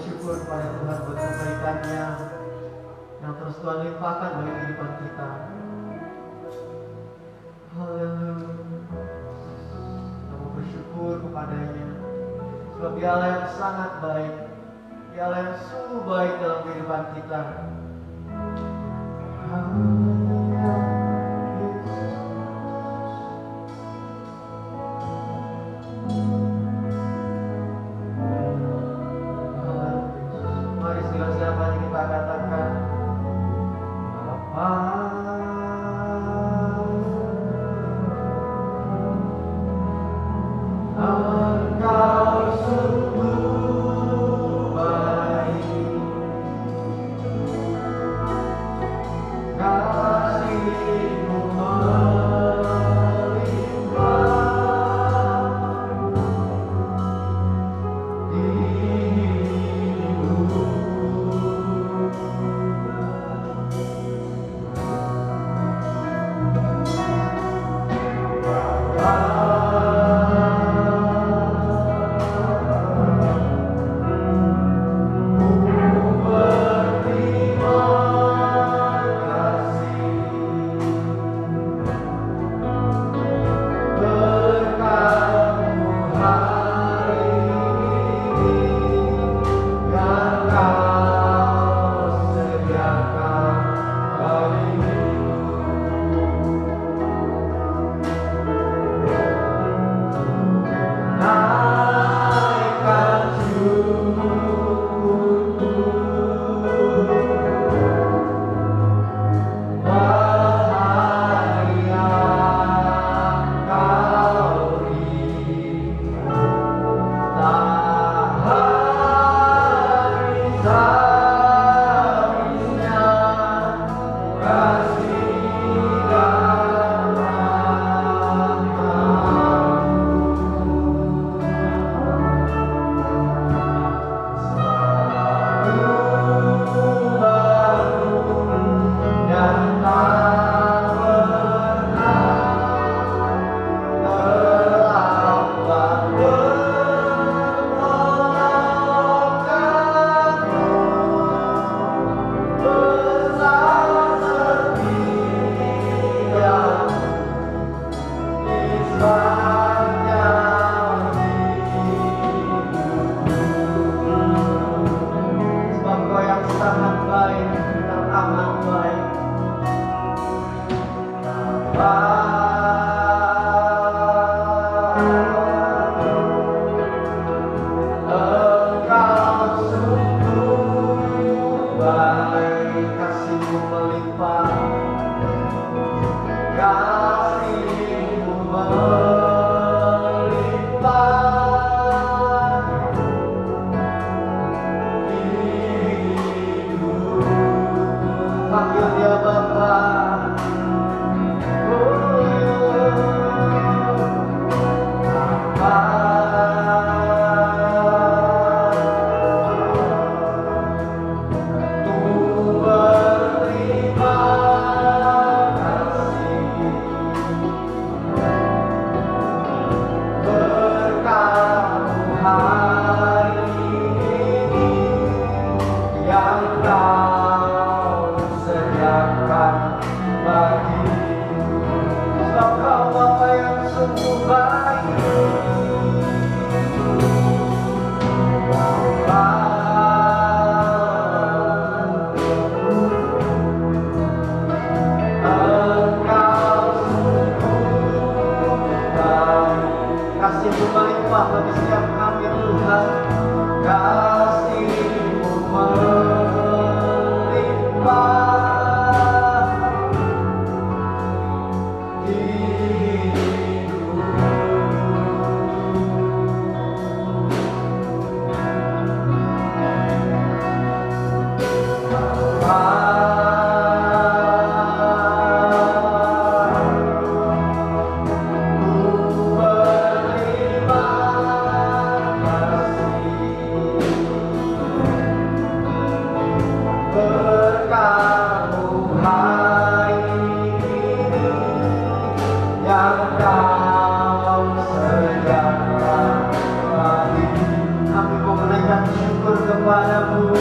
bersyukur kepada Tuhan buat kebaikan-Nya yang terus Tuhan limpahkan bagi kehidupan kita. Haleluya. Kita mau bersyukur kepada-Nya sebab Dia Allah yang sangat baik, Dia Allah yang sungguh baik dalam kehidupan kita. Haleluya. Mari segala-galanya kita katakan Bapa. Engkau sungguh baik, kasih kepadamu.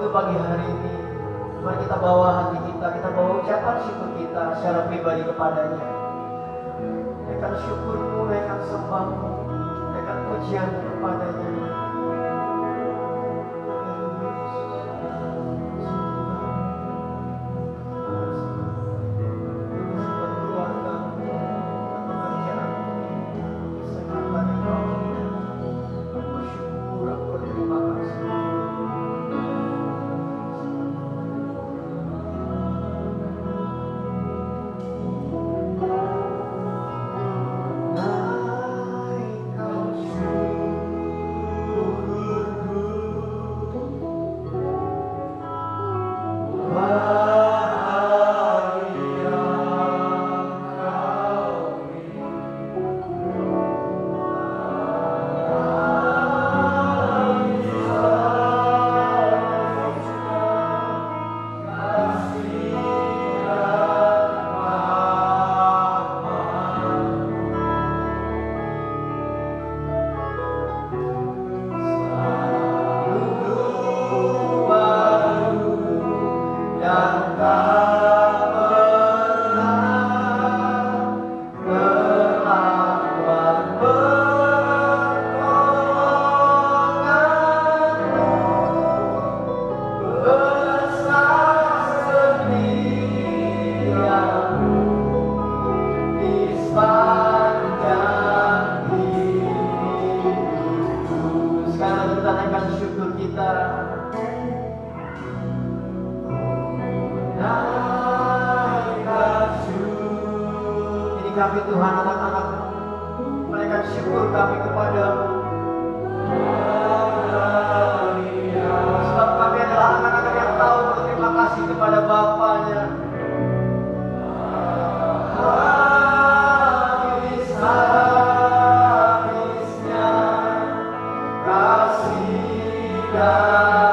waktu pagi hari ini, mari kita bawa hati kita bawa ucapan syukur kita secara pribadi kepadanya. Naikkan syukurmu, naikkan sembahmu, naikkan pujianmu kepadanya. Kami Tuhan anak-anak-Mu, naikkan syukur kami kepadamu. Sebab kami adalah anak-anak yang tahu berterima kasih kepada Bapaknya. Habis-habisnya kasih dan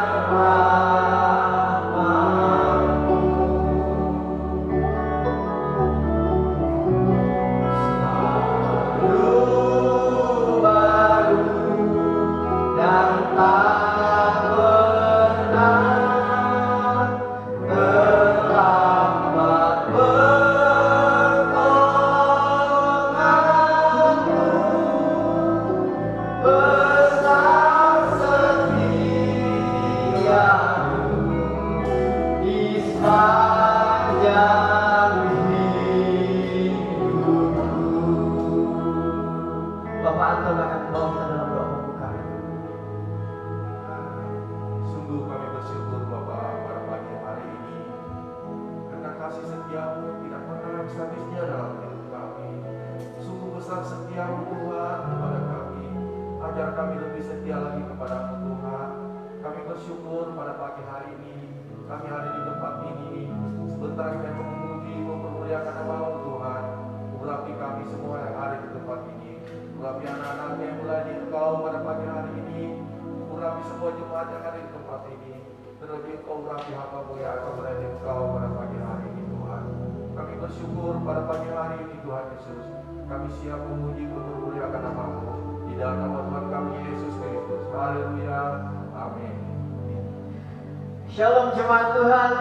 Shalom jemaat Tuhan.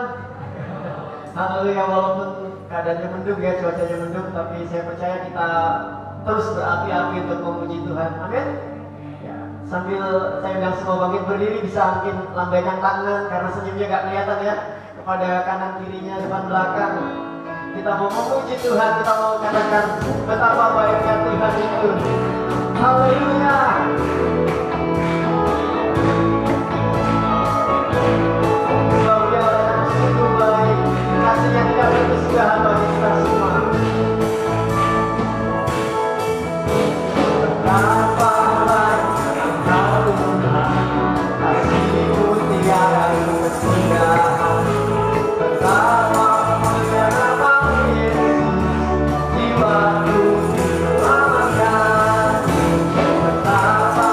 Haleluya, walaupun keadaannya mendung ya, cuacanya mendung, tapi saya percaya kita terus berapi-api untuk memuji Tuhan. Amin. Ya, sambil saya bilang semua bangkit berdiri, bisa mungkin lambaikan tangan karena senyumnya gak kelihatan ya, kepada kanan kirinya, depan belakang. Kita mau memuji Tuhan, kita mau katakan betapa baiknya Tuhan itu. Haleluya. Kasihnya tidak berkesudahan bagi kita semua. Betapa baiknya Engkau Tuhan, kasih-Mu tiada kesudahan. Betapa menyenangkan Yesus, jiwaku diselamatkan. Betapa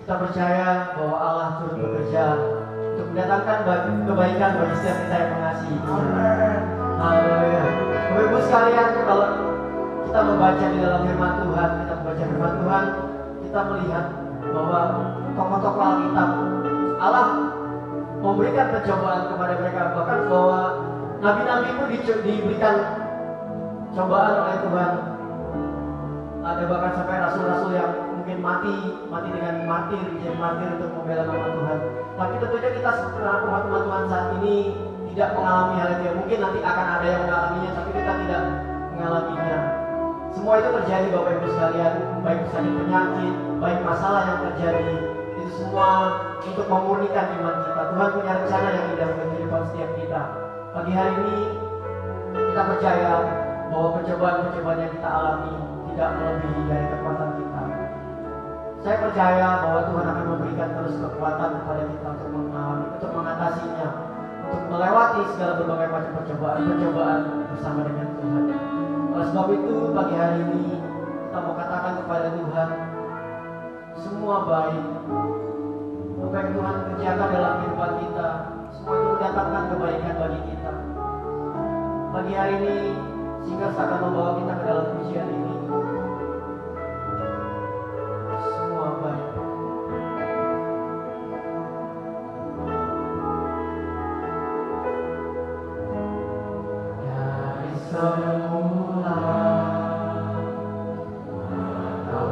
Kita percaya bahwa Allah turut bekerja untuk mendatangkan kebaikan bagi setiap kita yang mengasihi. Haleluya. Bapak Ibu sekalian, kalau kita membaca di dalam firman Tuhan, kita melihat bahwa tokoh-tokoh Alkitab, Allah memberikan pencobaan kepada mereka, bahkan bahwa nabi-nabi pun diberikan cobaan oleh Tuhan. Ada bahkan sampai rasul-rasul yang mungkin mati dengan jadi martir untuk membela nama Tuhan. Tapi tentunya kita sebagai umat Tuhan saat ini tidak mengalami hal itu. Mungkin nanti akan ada yang mengalaminya, tapi kita tidak mengalaminya. Semua itu terjadi Bapak Ibu sekalian, baik sakit penyakit, baik masalah yang terjadi, itu semua untuk memurnikan iman kita. Tuhan punya rencana yang indah bagi kehidupan setiap kita. Pagi hari ini kita percaya bahwa pencobaan-pencobaan yang kita alami tidak melebihi dari kekuatan kita. Saya percaya bahwa Tuhan akan memberikan terus kekuatan kepada kita untuk mengatasinya, untuk melewati segala berbagai macam percobaan bersama dengan Tuhan. Oleh sebab itu pagi hari ini kita mau katakan kepada Tuhan, semua baik. Apa yang Tuhan kerjakan dalam kehidupan kita, semua itu mendatangkan kebaikan bagi kita. Pagi hari ini sehingga akan membawa kita ke dalam pujian ini. Semua baik. Dari semula atau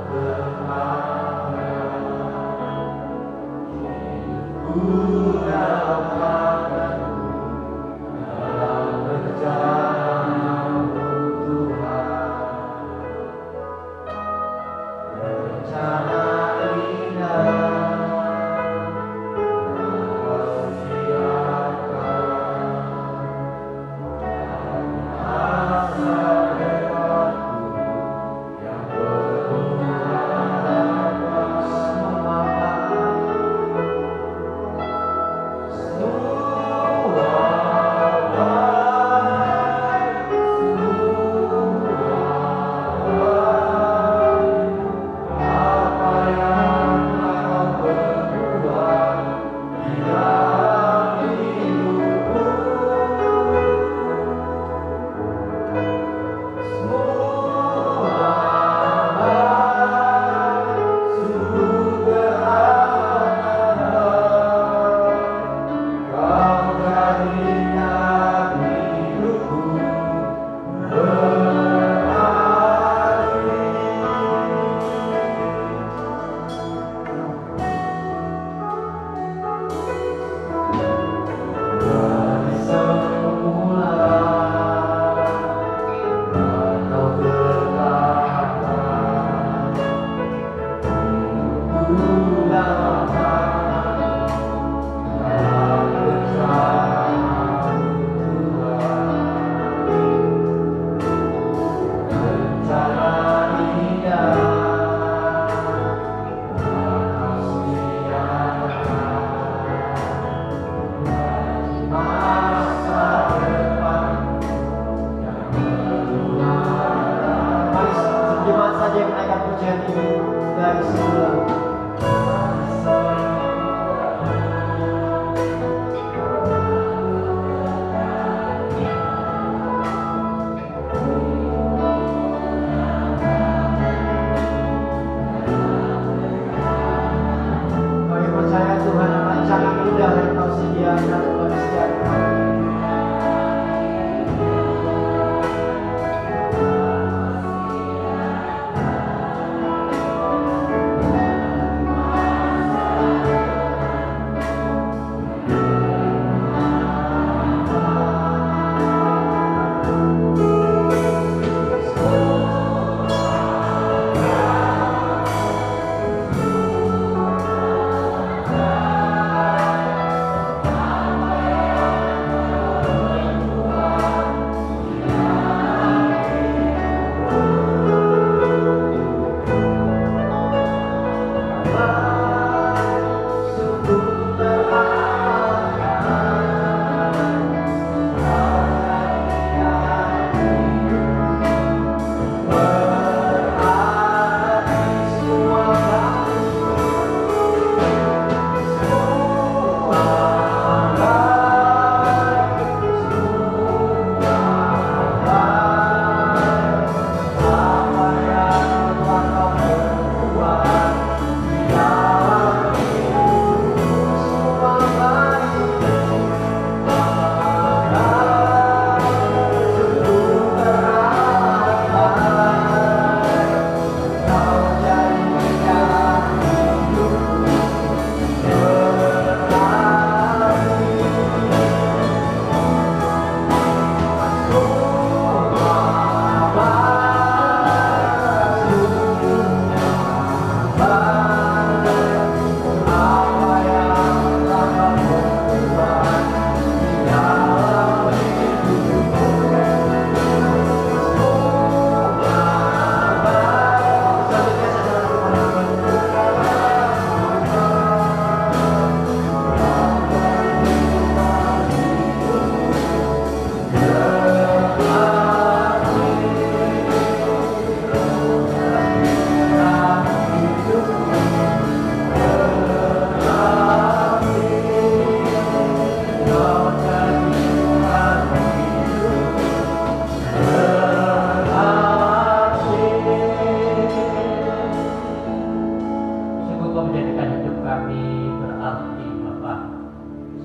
kami berarti Bapa,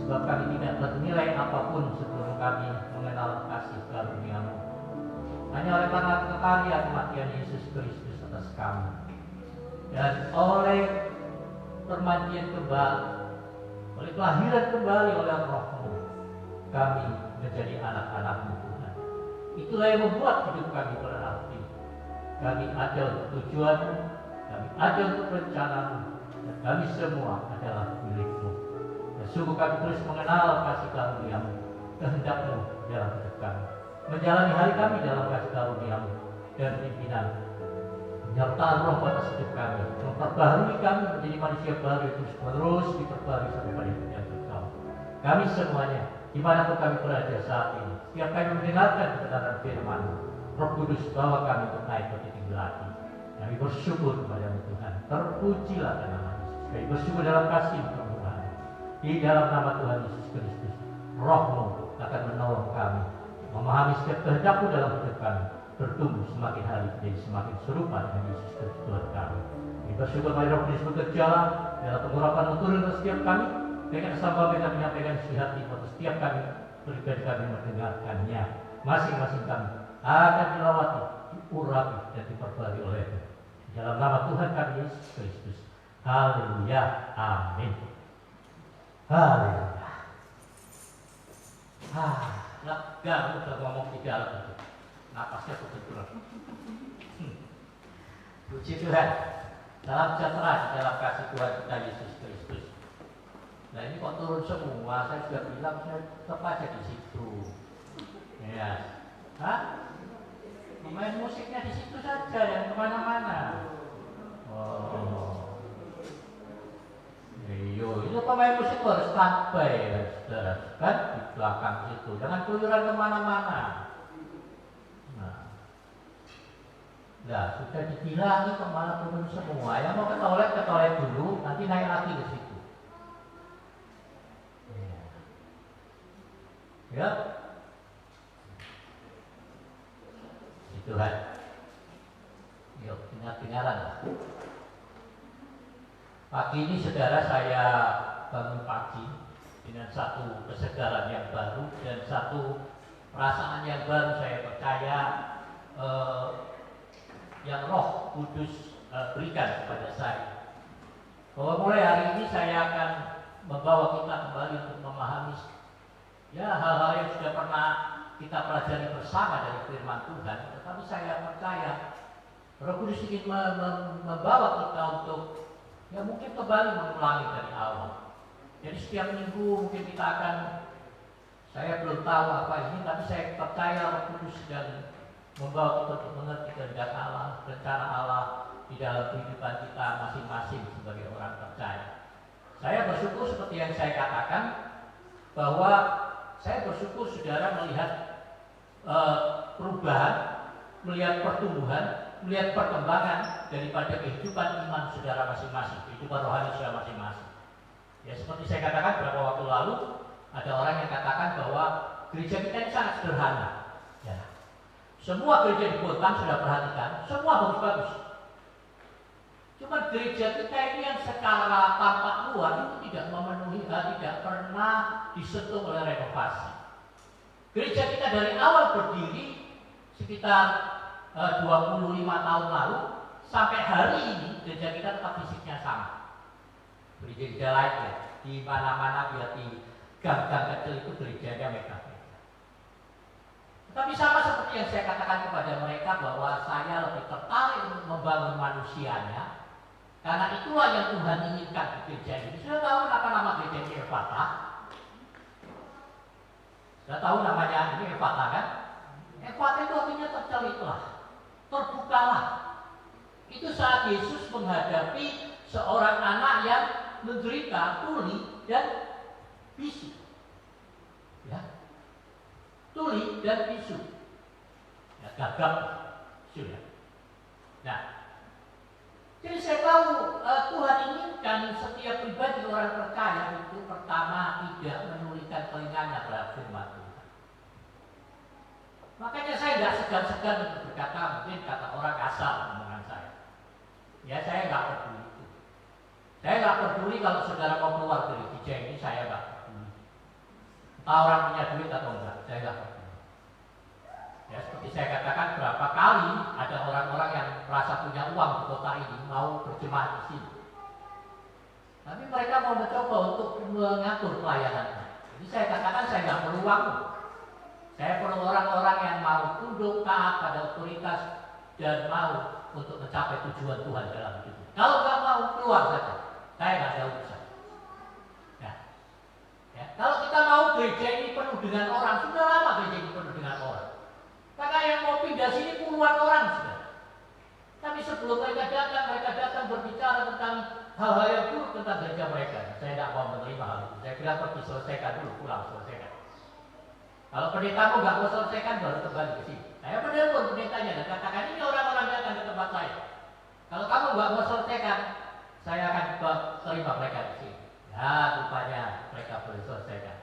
sebab kami tidak bernilai apapun sebelum kami mengenal kasih karunia-Mu. Hanya oleh karena kekarya kematian Yesus Kristus atas kami, dan oleh permandian kembali, oleh kelahiran kembali oleh Roh-Mu, kami menjadi anak-anak-Mu Tuhan. Itulah yang membuat hidup kami berarti. Kami ada untuk tujuan-Mu, kami ada untuk rencana-Mu, dan kami semua adalah milik-Mu. Dan sungguh kami terus mengenal kasih karunia-Mu, kehendak-Mu dalam hidup kami, menjalani hari kami dalam kasih karunia-Mu dan pimpinan, menyertai Roh atas hidup kami, memperbaharui kami menjadi manusia baru yang terus diperbarui sampai pada hidup yang kekal. Kami semuanya, dimanapun kami berada saat ini, setiap kami mendengarkan kebenaran firman, Roh Kudus bawa kami untuk naik ke tinggi lagi. Kami bersyukur kepada Tuhan. Terpujilah nama Yesus. Kami bersyukur dalam kasih Tuhan. Di dalam nama Tuhan Yesus Kristus, Roh-Mu akan menolong kami memahami setiap kehendak-Mu dalam hidup kami, bertumbuh semakin hari menjadi semakin serupa dengan Yesus Kristus Tuhan kami. Kami bersyukur pada Roh Kudus bekerja dalam pengurapan turun ke setiap kami, dengan sambil kita menyampaikan isi hati pada setiap kami, pribadi kami mendengarkannya. Masing-masing kami akan dilawati, diurapi dan diperbarui oleh-Mu. Dalam nama Tuhan kami Yesus Kristus. Haleluya. Amin. Haleluya. Lega udah ngomong di dalam itu. Napasnya kebetulan. Puji Tuhan. Salam sejahtera di dalam kasih Tuhan kita Yesus Kristus. Nah ini kok turun semua, saya sudah bilang saya tetap aja di situ. Ya. Pemain musiknya di situ saja, yang kemana-mana. Oh. Iyo, itu pemain musik harus standby, kan di belakang situ. Jangan keluyuran kemana-mana. Nah, sudah dibilangi kemana turun semua. Yang mau ke toilet dulu, nanti naik lagi ke situ. Ya. Tuhan. Yuk, dengar-dengaran lah. Pagi ini saudara saya bangun pagi dengan satu kesegaran yang baru dan satu perasaan yang baru. Saya percaya yang Roh Kudus berikan kepada saya, bahwa mulai hari ini saya akan membawa kita kembali untuk memahami hal-hal yang sudah pernah kita pelajari bersama dari firman Tuhan. Tetapi saya percaya Roh Kudus ingin membawa kita untuk mungkin kembali mengulangi dari awal. Jadi setiap minggu mungkin kita akan, saya belum tahu apa ini, tapi saya percaya Roh Kudus sedang membawa kita untuk mengerti kehendak Allah, rencana Allah di dalam kehidupan kita masing-masing sebagai orang percaya. Saya bersyukur seperti yang saya katakan, bahwa saya bersyukur saudara melihat perubahan, melihat pertumbuhan, melihat perkembangan daripada kehidupan iman saudara masing-masing, kehidupan rohani saudara masing-masing. Ya seperti saya katakan beberapa waktu lalu, ada orang yang katakan bahwa gereja kita ini sangat sederhana. Ya. Semua gereja di kota sudah perhatikan, semua bagus-bagus. Cuma gereja kita ini yang secara tampak luar itu tidak memenuhi, tidak pernah disentuh oleh renovasi. Gereja kita dari awal berdiri sekitar 25 tahun lalu sampai hari ini gereja kita tetap fisiknya sama. Gereja lain ya, di mana-mana biar di gang-gang kecil itu gerejanya megah. Tapi sama seperti yang saya katakan kepada mereka bahwa saya lebih tertarik untuk membangun manusianya, karena itulah yang Tuhan inginkan di gereja ini. Sudah tahu apa nama gereja ini Ephphatha? Sudah tahu namanya ini Ephphatha kan? Ephphatha itu artinya tercelitlah, terbukalah. Itu saat Yesus menghadapi seorang anak yang menderita tuli dan bisu. Ya. Tuli dan bisu. Ya, gagap bisu ya. Nah, jadi saya tahu Tuhan inginkan setiap pribadi orang percaya itu pertama tidak menulikan telinganya terhadap firman Tuhan. Makanya saya tidak segan-segan untuk berkata, mungkin kata orang kasar omongan saya. Ya saya nggak peduli itu. Saya nggak peduli kalau saudara mau keluar dari gereja ini, saya nggak peduli. Entah orang punya duit atau enggak, saya nggak peduli. Ya, seperti saya katakan berapa kali ada orang-orang yang merasa punya uang di kota ini mau berjemaah di sini. Tapi mereka mau mencoba untuk mengatur pelayanannya. Jadi saya katakan saya nggak perlu uang. Saya perlu orang-orang yang mau tunduk taat pada otoritas dan mau untuk mencapai tujuan Tuhan dalam hidup. Kalau nggak mau, keluar saja. Saya nggak ada urusan. Ya. Kalau kita mau gereja ini penuh dengan orang, sudah lama gereja ini penuh dengan orang. Karena yang mau pindah sini puluhan orang sudah. Tapi sebelum mereka datang berbicara tentang hal-hal yang buruk tentang gereja mereka. Saya tidak mau menerima hal itu. Saya bilang pergi selesaikan dulu, pulang selesaikan. Kalau pendetamu nggak mau selesaikan, baru kembali ke sini. Saya menelpon pendetanya dan katakan ini orang-orang datang ke tempat saya. Kalau kamu nggak mau selesaikan, saya akan terima mereka di sini. Ya, rupanya mereka boleh selesaikan.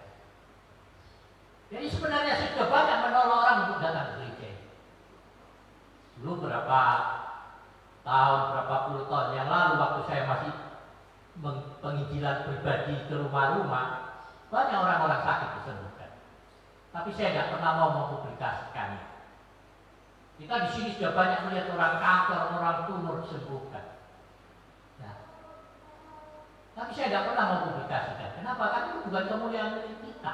Jadi sebenarnya saya sudah banyak menolong orang untuk datang ke gereja. Dulu berapa puluh tahun yang lalu waktu saya masih penginjilan pribadi ke rumah-rumah, banyak orang-orang sakit disembuhkan. Tapi saya tidak pernah mau mempublikasikannya. Kita di sini sudah banyak melihat orang kanker, orang tumor disembuhkan. Nah, tapi saya tidak pernah mempublikasikan. Kenapa? Karena itu bukan kemuliaan milik kita.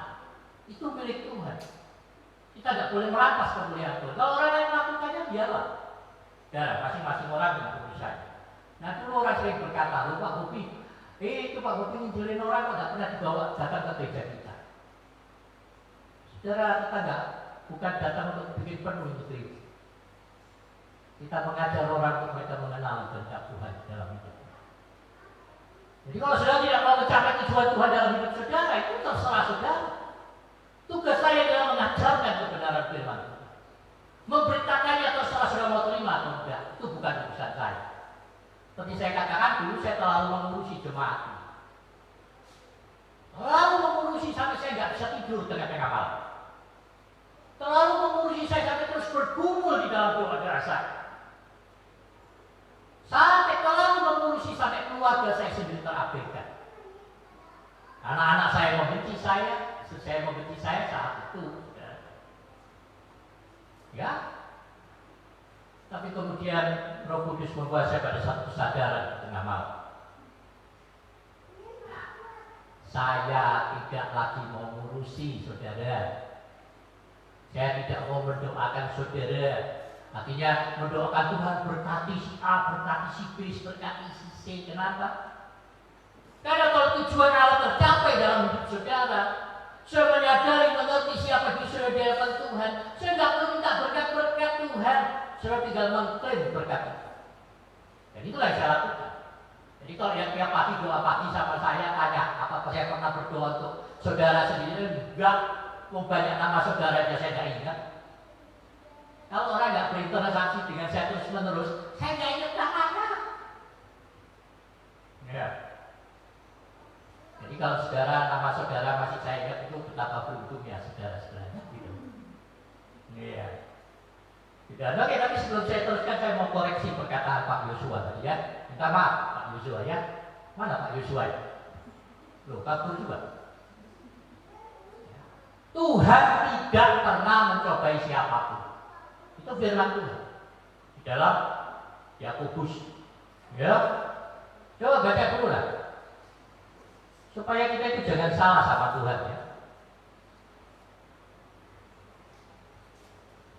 Itu milik Tuhan. Kita tidak boleh merampas kemuliaan Tuhan. Kalau orang yang melakukannya, biarlah. Ya, masing-masing orang dengan urusannya. Nah, dulu orang sering berkata, lu Pak Bobi, itu Pak Bobi nginjilin orang kok tidak pernah dibawa datang ke gereja kita. Saudara, kita bukan datang untuk bikin penuh ini. Kita mengajar orang untuk mereka mengenal kehendak Tuhan dalam hidup. Jadi kalau saudara tidak mau mencapai tujuan Tuhan dalam hidup saudara, itu terserah saudara. Tugas saya adalah mengajarkan kebenaran firman Tuhan. Memberitakannya terserah saudara mau terima atau tidak. Itu bukan urusan saya. Seperti saya katakan dulu, saya terlalu mengurusi jemaat. Terlalu mengurusi sampai saya nggak bisa tidur tengah-tengah malam. Terlalu mengurusi saya sampai terus bergumul di dalam doa saya. Sampai terlalu mengurusi sampai keluarga saya sendiri terabaikan. Anak-anak saya membenci saya membenci saya saat itu. Ya. Tapi kemudian Roh Kudus membawa saya pada satu kesadaran di tengah malam. Saya tidak lagi mau mengurusi saudara. Saya tidak mau mendoakan saudara. Artinya mendoakan Tuhan berkati si A, berkati si B, berkati si C. Kenapa? Karena kalau tujuan Allah tercapai dalam hidup saudara, saya menyadari, mengerti siapa di saudara Tuhan. Saya tidak perlu minta berkat-berkat Tuhan. Saya tinggal mengklaim berkat. Dan itulah yang saya lakukan. Jadi kalau yang tiap pagi doa pagi sama saya tanya, apa saya pernah berdoa untuk saudara sendiri? Enggak. Mau banyak nama saudaranya saya tidak ingat. Kalau orang nggak berinteraksi dengan saya terus menerus, saya nggak ingat namanya. Ya. Jadi kalau nama saudara masih saya ingat, itu betapa beruntungnya saudara-saudaranya. Gitu. Iya. Tidak ada. Oke, tapi sebelum saya teruskan, saya mau koreksi perkataan Pak Yosua tadi ya. Minta maaf Pak Yosua ya. Mana Pak Yosua? Loh, kabur juga. Tuhan tidak pernah mencobai siapapun. Itu firman Tuhan di dalam Yakobus. Ya, coba baca dulu lah, supaya kita itu jangan salah sama Tuhan ya.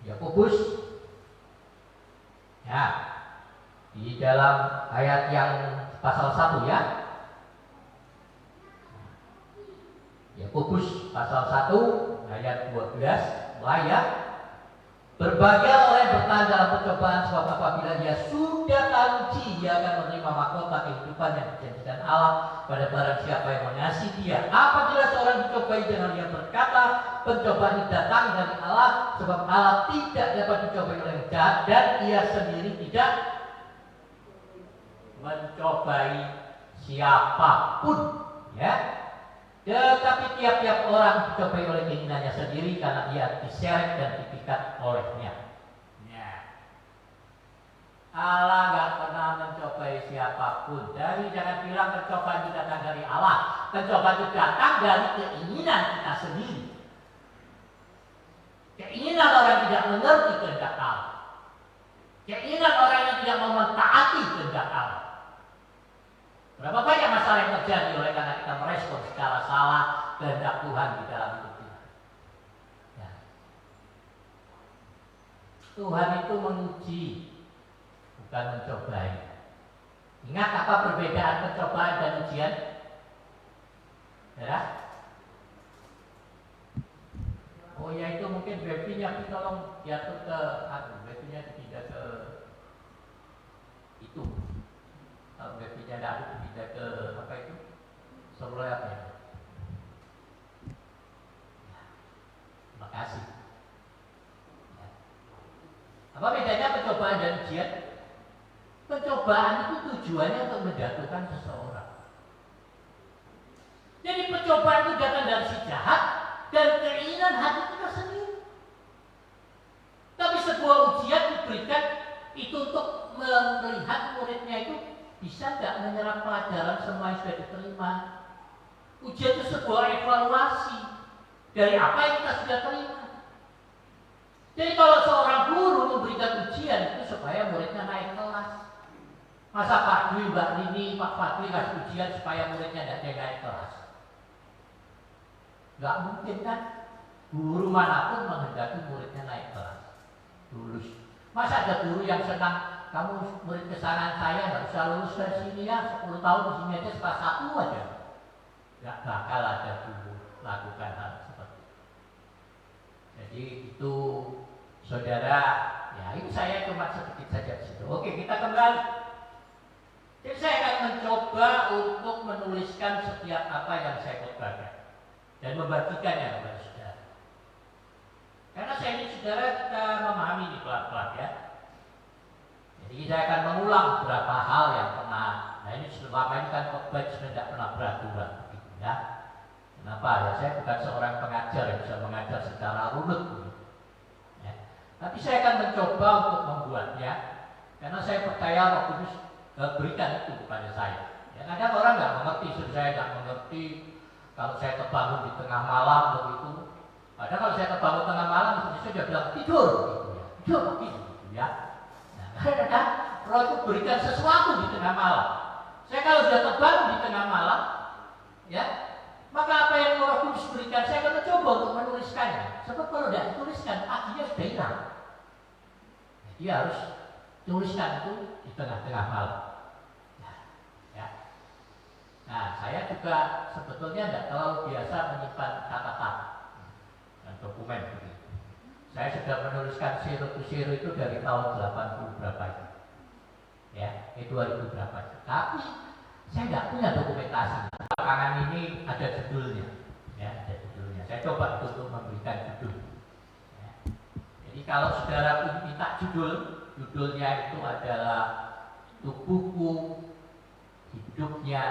Yakobus, ya, di dalam ayat yang pasal 1 ya. Yakobus pasal 1 ayat 12 mulai ya. Berbahagia orang yang bertahan dalam percobaan, sebab apabila dia sudah teruji, dia akan menerima mahkota kehidupan yang dijanjikan Allah pada barang siapa yang mengasihi dia. Apabila seorang dicobai, jangan dia berkata, pencobaan itu datang dari Allah, sebab Allah tidak dapat dicobai oleh yang jahat, dan ia sendiri tidak mencobai siapapun. Ya. Tetapi tiap-tiap orang dicobai oleh keinginannya sendiri karena ia diseret dan dipikat olehnya. Ya. Allah nggak pernah mencobai siapapun. Jadi jangan bilang pencobaan itu datang dari Allah. Pencobaan itu datang dari keinginan kita sendiri. Keinginan orang tidak mengerti kehendak Allah. Keinginan orang yang tidak mau mentaati kehendak Allah. Berapa banyak masalah yang terjadi oleh karena kita merespon secara salah kehendak Tuhan di dalam hidup kita. Ya. Tuhan itu menguji, bukan mencobai. Ingat apa perbedaan pencobaan dan ujian? Ya? Oh ya, itu mungkin babynya tolong diatur ke babynya dipindah ke itu. Kalau babynya ada dipindah ke apa itu? Sebelah apa ya? Terima kasih. Ya. Apa bedanya pencobaan dan ujian? Pencobaan itu tujuannya untuk menjatuhkan seseorang. Jadi pencobaan itu datang dari si jahat dan keinginan hati kita sendiri. Tapi sebuah ujian diberikan itu untuk melihat muridnya itu bisa nggak menyerap pelajaran semua yang sudah diterima. Ujian itu sebuah evaluasi dari apa yang kita sudah terima. Jadi kalau seorang guru memberikan ujian itu supaya muridnya naik kelas. Masa Pak Dwi, Mbak Rini, Pak Fadli kasih ujian supaya muridnya tidak naik kelas? Gak mungkin kan? Guru manapun menghendaki muridnya naik kelas, lulus. Masa ada guru yang senang, kamu murid kesayangan saya nggak usah lulus dari sini ya, 10 tahun di sini aja kelas 1 aja. Gak bakal ada guru lakukan hal seperti itu. Jadi itu saudara, ya ini saya cuma sedikit saja di situ. Oke, kita kembali. Jadi saya akan mencoba untuk menuliskan setiap apa yang saya khotbahkan dan membagikannya kepada saudara. Karena saya ingin saudara kita memahami ini pelan-pelan ya. Jadi saya akan mengulang beberapa hal yang pernah. Nah ini selama ini kan khotbah sebenarnya tidak pernah beraturan, gitu ya. Kenapa? Ya saya bukan seorang pengajar yang bisa mengajar secara runut, ya. Tapi saya akan mencoba untuk membuatnya, karena saya percaya Roh Kudus berikan itu kepada saya. Ya, kadang orang nggak mengerti, saya nggak mengerti kalau saya terbangun di tengah malam begitu. Padahal kalau saya terbangun tengah malam, saya sudah bilang tidur, gitu ya, tidur begitu, gitu ya. Nah, kadang Roh itu berikan sesuatu di tengah malam. Saya kalau sudah terbangun di tengah malam, ya, maka apa yang Roh Kudus berikan, saya akan mencoba untuk menuliskannya. Sebab kalau tidak dituliskan, artinya sudah hilang. Jadi harus tuliskan itu di tengah-tengah malam. Ya. Nah, saya juga sebetulnya tidak terlalu biasa menyimpan catatan dan dokumen begitu. Saya sudah menuliskan Zero to Zero itu dari tahun 80 berapa itu. Ya, 2000 berapa itu. Tapi saya tidak punya dokumentasi. Belakangan ini ada judulnya. Ya, ada judulnya. Saya coba untuk memberikan judul. Ya. Jadi kalau saudara minta judulnya itu adalah Tubuhku, Hidupnya,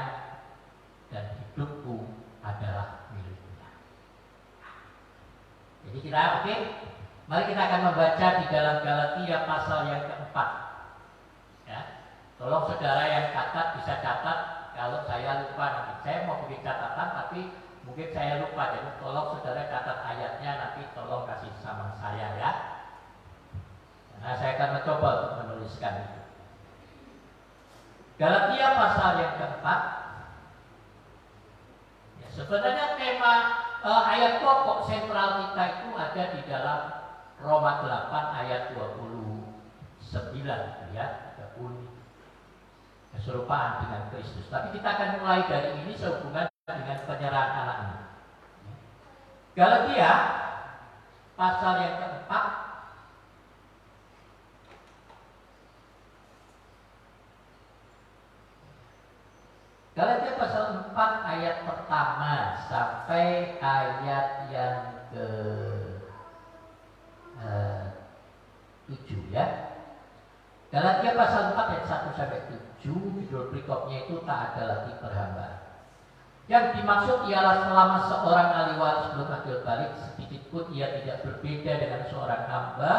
dan Hidupku adalah miliknya. Jadi kita oke, mari kita akan membaca di dalam Galatia pasal yang keempat. Ya, tolong saudara yang catat bisa catat. Kalau saya lupa nanti, saya mau bikin catatan tapi mungkin saya lupa. Jadi tolong saudara catat ayatnya, nanti tolong kasih sama saya ya. Nah, saya akan mencoba untuk menuliskan itu. Galatia pasal yang keempat. Ya, sebenarnya tema ayat pokok sentral kita itu ada di dalam Roma 8 ayat 29 ya, 30. Keserupaan dengan Kristus. Tapi kita akan mulai dari ini sehubungan dengan penyerahan anaknya. Galatia pasal yang keempat. Galatia pasal 4 ayat pertama sampai ayat yang ke 7 ya. Galatia pasal 4 ayat 1 sampai 7, judul berikutnya itu tak ada lagi perhambaan. Yang dimaksud ialah selama seorang ahli waris belum akil balik, sedikit pun ia tidak berbeda dengan seorang hamba,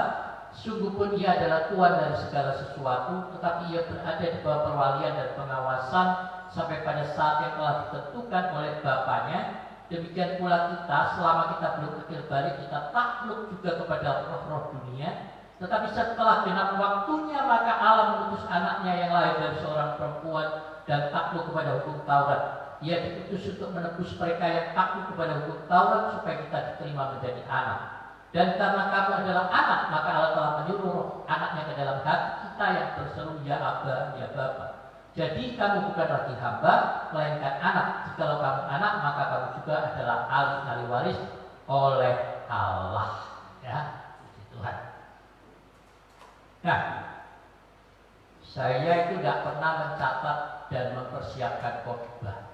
Sungguh pun ia adalah Tuhan dari segala sesuatu, tetapi ia berada di bawah perwalian dan pengawasan sampai pada saat yang telah ditentukan oleh Bapaknya. Demikian pula kita, selama kita belum akhir balik, kita takluk juga kepada roh-roh dunia. Tetapi setelah genap waktunya, maka Allah mengutus anaknya yang lahir dari seorang perempuan dan takluk kepada hukum Taurat. Ia diutus untuk menebus mereka yang takluk kepada hukum Taurat supaya kita diterima menjadi anak. Dan karena kamu adalah anak, maka Allah telah menyuruh anaknya ke dalam hati kita yang berseru, ya Aba, ya Bapa. Jadi kamu bukan lagi hamba, melainkan anak. Jikalau kamu anak, maka kamu juga adalah ahli waris oleh Allah. Ya, puji Tuhan. Nah, saya itu tidak pernah mencatat dan mempersiapkan khotbah.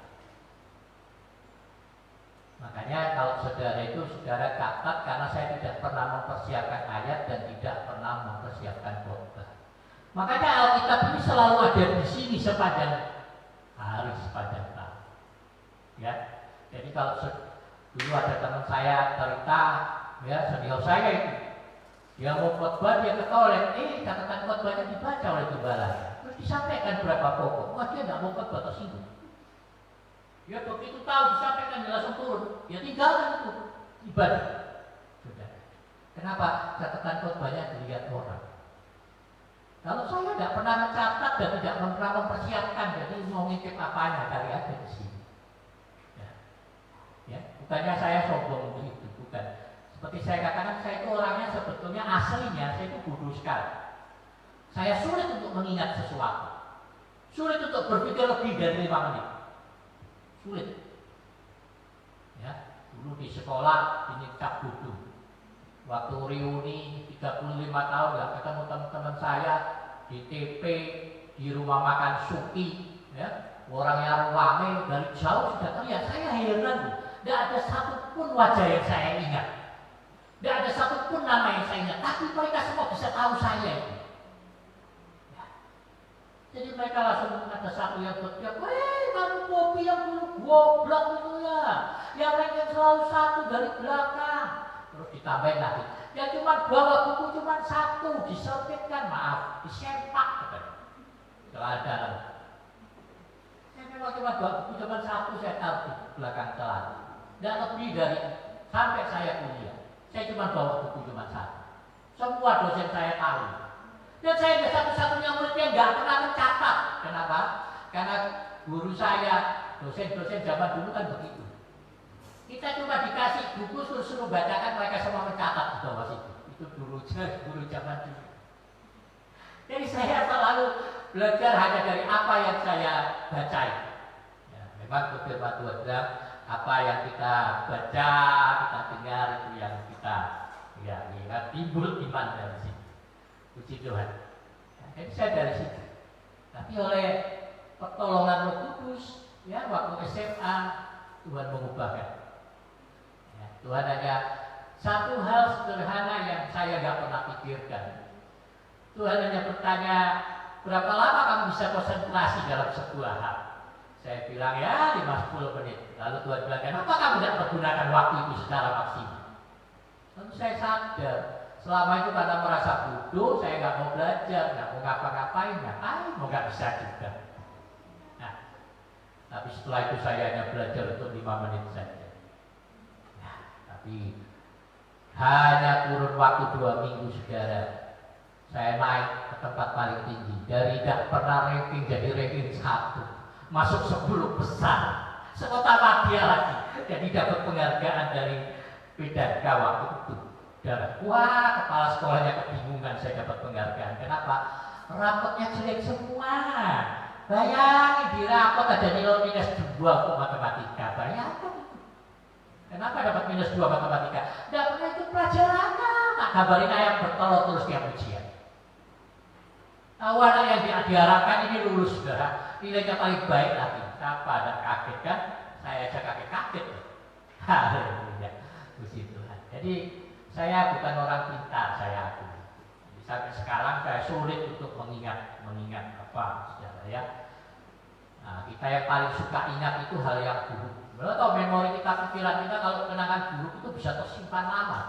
Makanya kalau saudara itu saudara catat, karena saya tidak pernah mempersiapkan ayat dan tidak pernah mempersiapkan khotbah. Makanya Alkitab ini selalu ada di sini sepanjang hari, sepanjang tahun. Ya, jadi kalau dulu ada teman saya cerita, ya senior saya itu, dia mau khotbah, dia ke toilet, catatan khotbahnya dibaca oleh gembala, terus disampaikan berapa pokok. Wah, dia nggak mau khotbah tersinggung. Dia begitu tahu disampaikan, dia langsung turun, dia tinggalkan itu ibadah. Sudah. Kenapa? Catatan khotbahnya dilihat orang. Kalau saya tidak pernah mencatat dan tidak pernah mempersiapkan, jadi mau ngintip apanya kali aja di sini. Ya, bukannya saya sombong begitu, bukan. Seperti saya katakan, saya itu orangnya sebetulnya aslinya saya itu bodoh sekali. Saya sulit untuk mengingat sesuatu, sulit untuk berpikir lebih dari 5 menit, sulit. Ya, dulu di sekolah ini cap bodoh. Waktu reuni 35 tahun nggak ketemu teman-teman saya di TP, di rumah makan Suki, ya, orangnya ramai dari jauh sudah terlihat. Saya heran, tidak ada satupun wajah yang saya ingat, tidak ada satupun nama yang saya ingat, tapi mereka semua bisa tahu saya itu. Ya. Jadi mereka langsung ada satu yang berteriak, kamu kopi yang dulu goblok itu ya, yang lain selalu satu dari belakang. Terus ditambahin lagi, ya cuma bawa buku cuma 1, diselipkan, maaf, disempak. Celana. Saya memang cuma bawa buku cuma 1, saya taruh di belakang celana. Tidak lebih dari sampai saya kuliah, saya cuma bawa buku cuma 1. Semua dosen saya tahu. Dan saya ada satu-satunya murid yang nggak pernah mencatat. Kenapa? Karena guru saya, dosen-dosen zaman dulu kan begitu. Kita cuma dikasih buku suruh bacakan, mereka semua mencatat di bawah situ. Itu guru zaman dulu. Jadi saya selalu belajar hanya dari apa yang saya baca. Ya, memang firman Tuhan bilang, apa yang kita baca, kita dengar itu yang kita timbul iman dari situ. Puji Tuhan. Ya, jadi saya dari situ. Tapi oleh pertolongan Roh Kudus, ya waktu SMA Tuhan mengubahkan. Tuhan hanya satu hal sederhana yang saya nggak pernah pikirkan. Tuhan hanya bertanya, berapa lama kamu bisa konsentrasi dalam sebuah hal? Saya bilang ya 5-10 menit. Lalu Tuhan bilang, kenapa kamu tidak menggunakan waktu itu secara maksimal? Lalu saya sadar, selama itu karena merasa bodoh, saya nggak mau belajar, nggak mau ngapa-ngapain, mau nggak bisa juga. Nah, tapi setelah itu saya hanya belajar untuk 5 menit saja. Tapi hanya kurun waktu 2 minggu, saudara, saya naik ke tempat paling tinggi. Dari tidak pernah ranking jadi ranking 1, masuk 10 besar, sekota Madia lagi. Jadi dapat penghargaan dari Bidangka waktu itu. Dan wah, kepala sekolahnya kebingungan saya dapat penghargaan. Kenapa? Rapotnya jelek semua. Bayangin di rapot ada nilai -2 untuk matematika. Bayangkan. Kenapa dapat -2 matematika? Tidak pernah ikut pelajarannya. Tak kabarin ayam bertelur terus tiap ujian. Awalnya yang diharapkan ini lulus, saudara. Nilainya paling baik lagi. Siapa ada kaget kan? Saya aja kaget-kaget. Haleluya. Puji Tuhan. Jadi saya bukan orang pintar, saya akui. Sampai sekarang saya sulit untuk mengingat apa, saudara ya. Nah, kita yang paling suka ingat itu hal yang buruk. Kalau memori kita, pikiran kita, kalau kenangan buruk itu bisa tersimpan lama.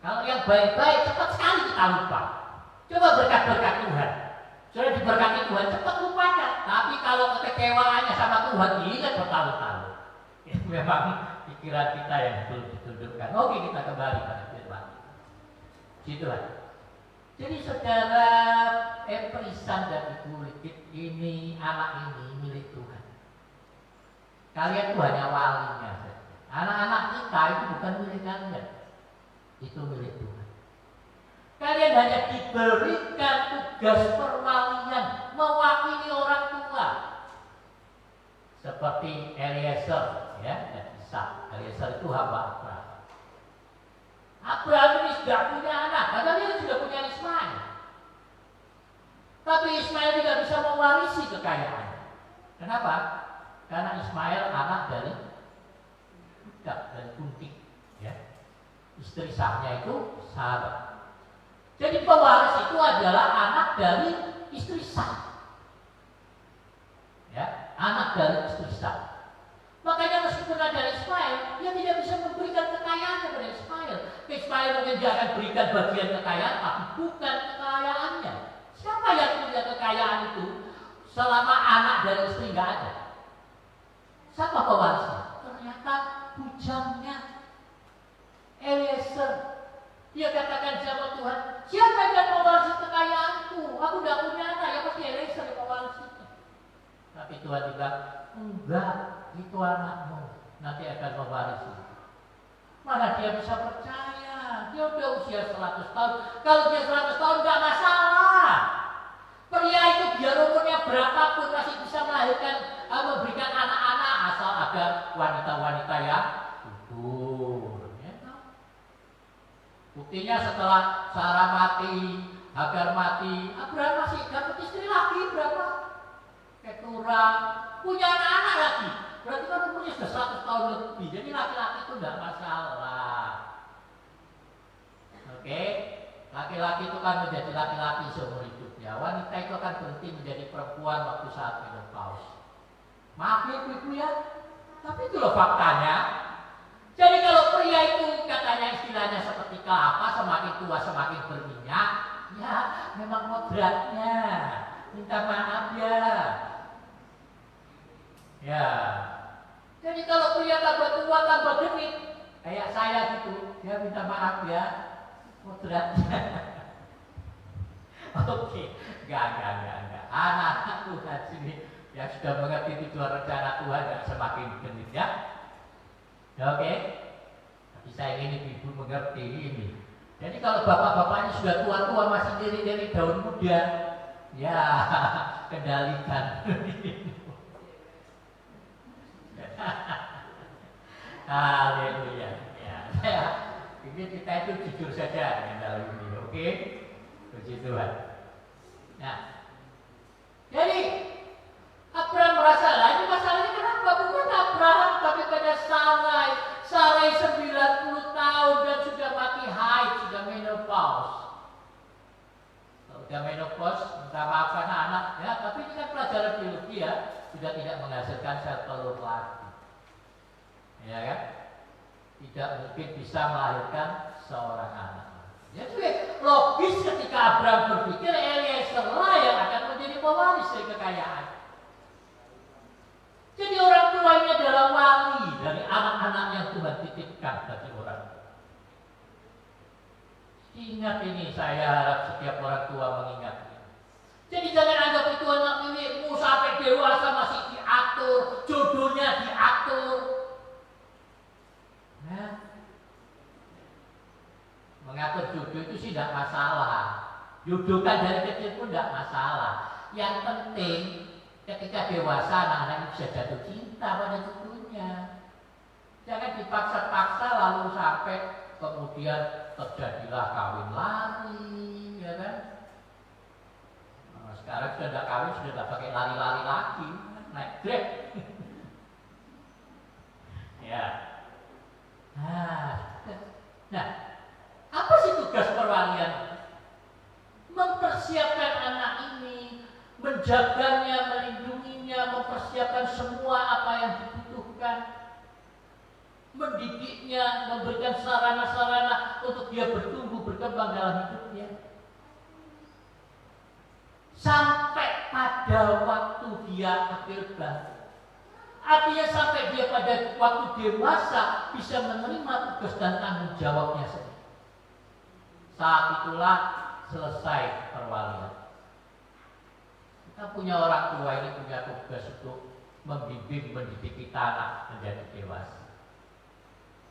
Kalau yang baik-baik cepat sekali kita lupa. Coba berkat-berkat Tuhan. Sudah diberkati Tuhan, cepat lupakan. Tapi kalau kekecewaannya sama Tuhan, ingat bertahun-tahun. Itu memang pikiran kita yang belum ditundukkan. Oke, kita kembali pada firman. Gitu lah. Jadi saudara Eprisan dan Ibu Lidit ini, anak ini milik Tuhan. Kalian itu hanya walinya. Anak-anak kita itu bukan milik kalian. Itu milik Tuhan. Kalian hanya diberikan tugas perwalian, mewakili orang tua. Seperti Eliezer, ya, dan Ishak. Eliezer itu hamba Abraham. Abraham ini sudah punya anak, padahal dia sudah punya Ismail. Tapi Ismail tidak bisa mewarisi kekayaan. Kenapa? Karena Ismail anak dari budak, dari gunting, ya. Istri sahnya itu Sarah. Jadi pewaris itu adalah anak dari istri sah, ya, anak dari istri sah. Makanya meskipun ada Ismail, dia tidak bisa memberikan kekayaan kepada Ismail. Ismail mungkin dia akan berikan bagian kekayaan, tapi bukan kekayaannya. Siapa yang punya kekayaan itu selama anak dari istri nggak ada? Siapa pewarisnya? Ternyata bujangnya Eliezer. Dia katakan sama Tuhan, siapa yang akan mewarisi kekayaanku? Aku tidak punya anak, ya pasti Eliezer yang mewarisinya. Tapi Tuhan bilang, enggak, itu anakmu nanti akan mewarisi. Mana dia bisa percaya? Dia udah usia 100 tahun. Kalau dia 100 tahun nggak masalah. Pria itu biar umurnya berapapun masih bisa melahirkan, memberikan anak-anak asal ada wanita-wanita yang subur. Ya, buktinya setelah Sarah mati, Hagar mati, Abraham masih dapat istri lagi berapa? Keturah, punya anak-anak lagi. Berarti kan umurnya sudah 100 tahun lebih. Jadi laki-laki itu tidak masalah. Oke, laki-laki itu kan menjadi laki-laki seumur hidupnya. Wanita itu akan berhenti menjadi perempuan waktu saat menopause. Maaf ya ibu ya, tapi itu loh faktanya. Jadi kalau pria itu katanya istilahnya seperti kelapa, semakin tua semakin berminyak, ya memang kodratnya. Minta maaf ya. Ya. Jadi kalau pria tambah tua tambah genit, kayak saya gitu, dia minta maaf ya, kodratnya. Oke, enggak. Anak Tuhan sini yang sudah mengerti tujuan rencana Tuhan dan semakin genit ya. Oke. Tapi saya ingin ibu mengerti ini. Jadi kalau bapak-bapaknya sudah tua-tua masih diri-diri daun muda, ya kendalikan. Haleluya. Ya, ini kita itu jujur saja dengan dalam ini, oke? Puji Tuhan. Nah, jadi Abraham merasa lah ini masalahnya kenapa bukan Abraham tapi pada Sarai. Sarai 90 tahun dan sudah mati haid, sudah menopause. Sudah menopause, minta maaf karena anak, ya. Tapi ini kan pelajaran biologi ya, sudah tidak menghasilkan sel telur lagi. Ya kan? Tidak mungkin bisa melahirkan seorang anak. Jadi logis ketika Abraham berpikir Eliezer lah yang akan menjadi pewaris dari kekayaan. Jadi orang tua ini adalah wali dari anak-anak yang Tuhan titipkan bagi orang tua. Ingat ini, saya harap setiap orang tua mengingatnya. Jadi jangan anggap itu anak milikmu sampai dewasa masih diatur, jodohnya diatur. Nah, mengatur jodoh itu sih tidak masalah. Jodohkan dari kecil pun tidak masalah. Yang penting ketika dewasa anak-anak bisa jatuh cinta pada jodohnya. Jangan dipaksa-paksa lalu sampai kemudian terjadilah kawin lari, ya kan? Nah, sekarang sudah tidak kawin, sudah tidak pakai lari-lari lagi, naik Grab. Ya. Nah, apa sih tugas perwalian? Mempersiapkan anak ini, menjaganya, melindunginya, mempersiapkan semua apa yang dibutuhkan, mendidiknya, memberikan sarana-sarana untuk dia bertumbuh berkembang dalam hidupnya. sampai pada waktu dia akhir belajar. Artinya sampai dia pada waktu dewasa bisa menerima tugas dan tanggung jawabnya sendiri. Saat itulah selesai perwalian. Kita punya orang tua ini punya tugas untuk membimbing, mendidik kita anak menjadi dewasa.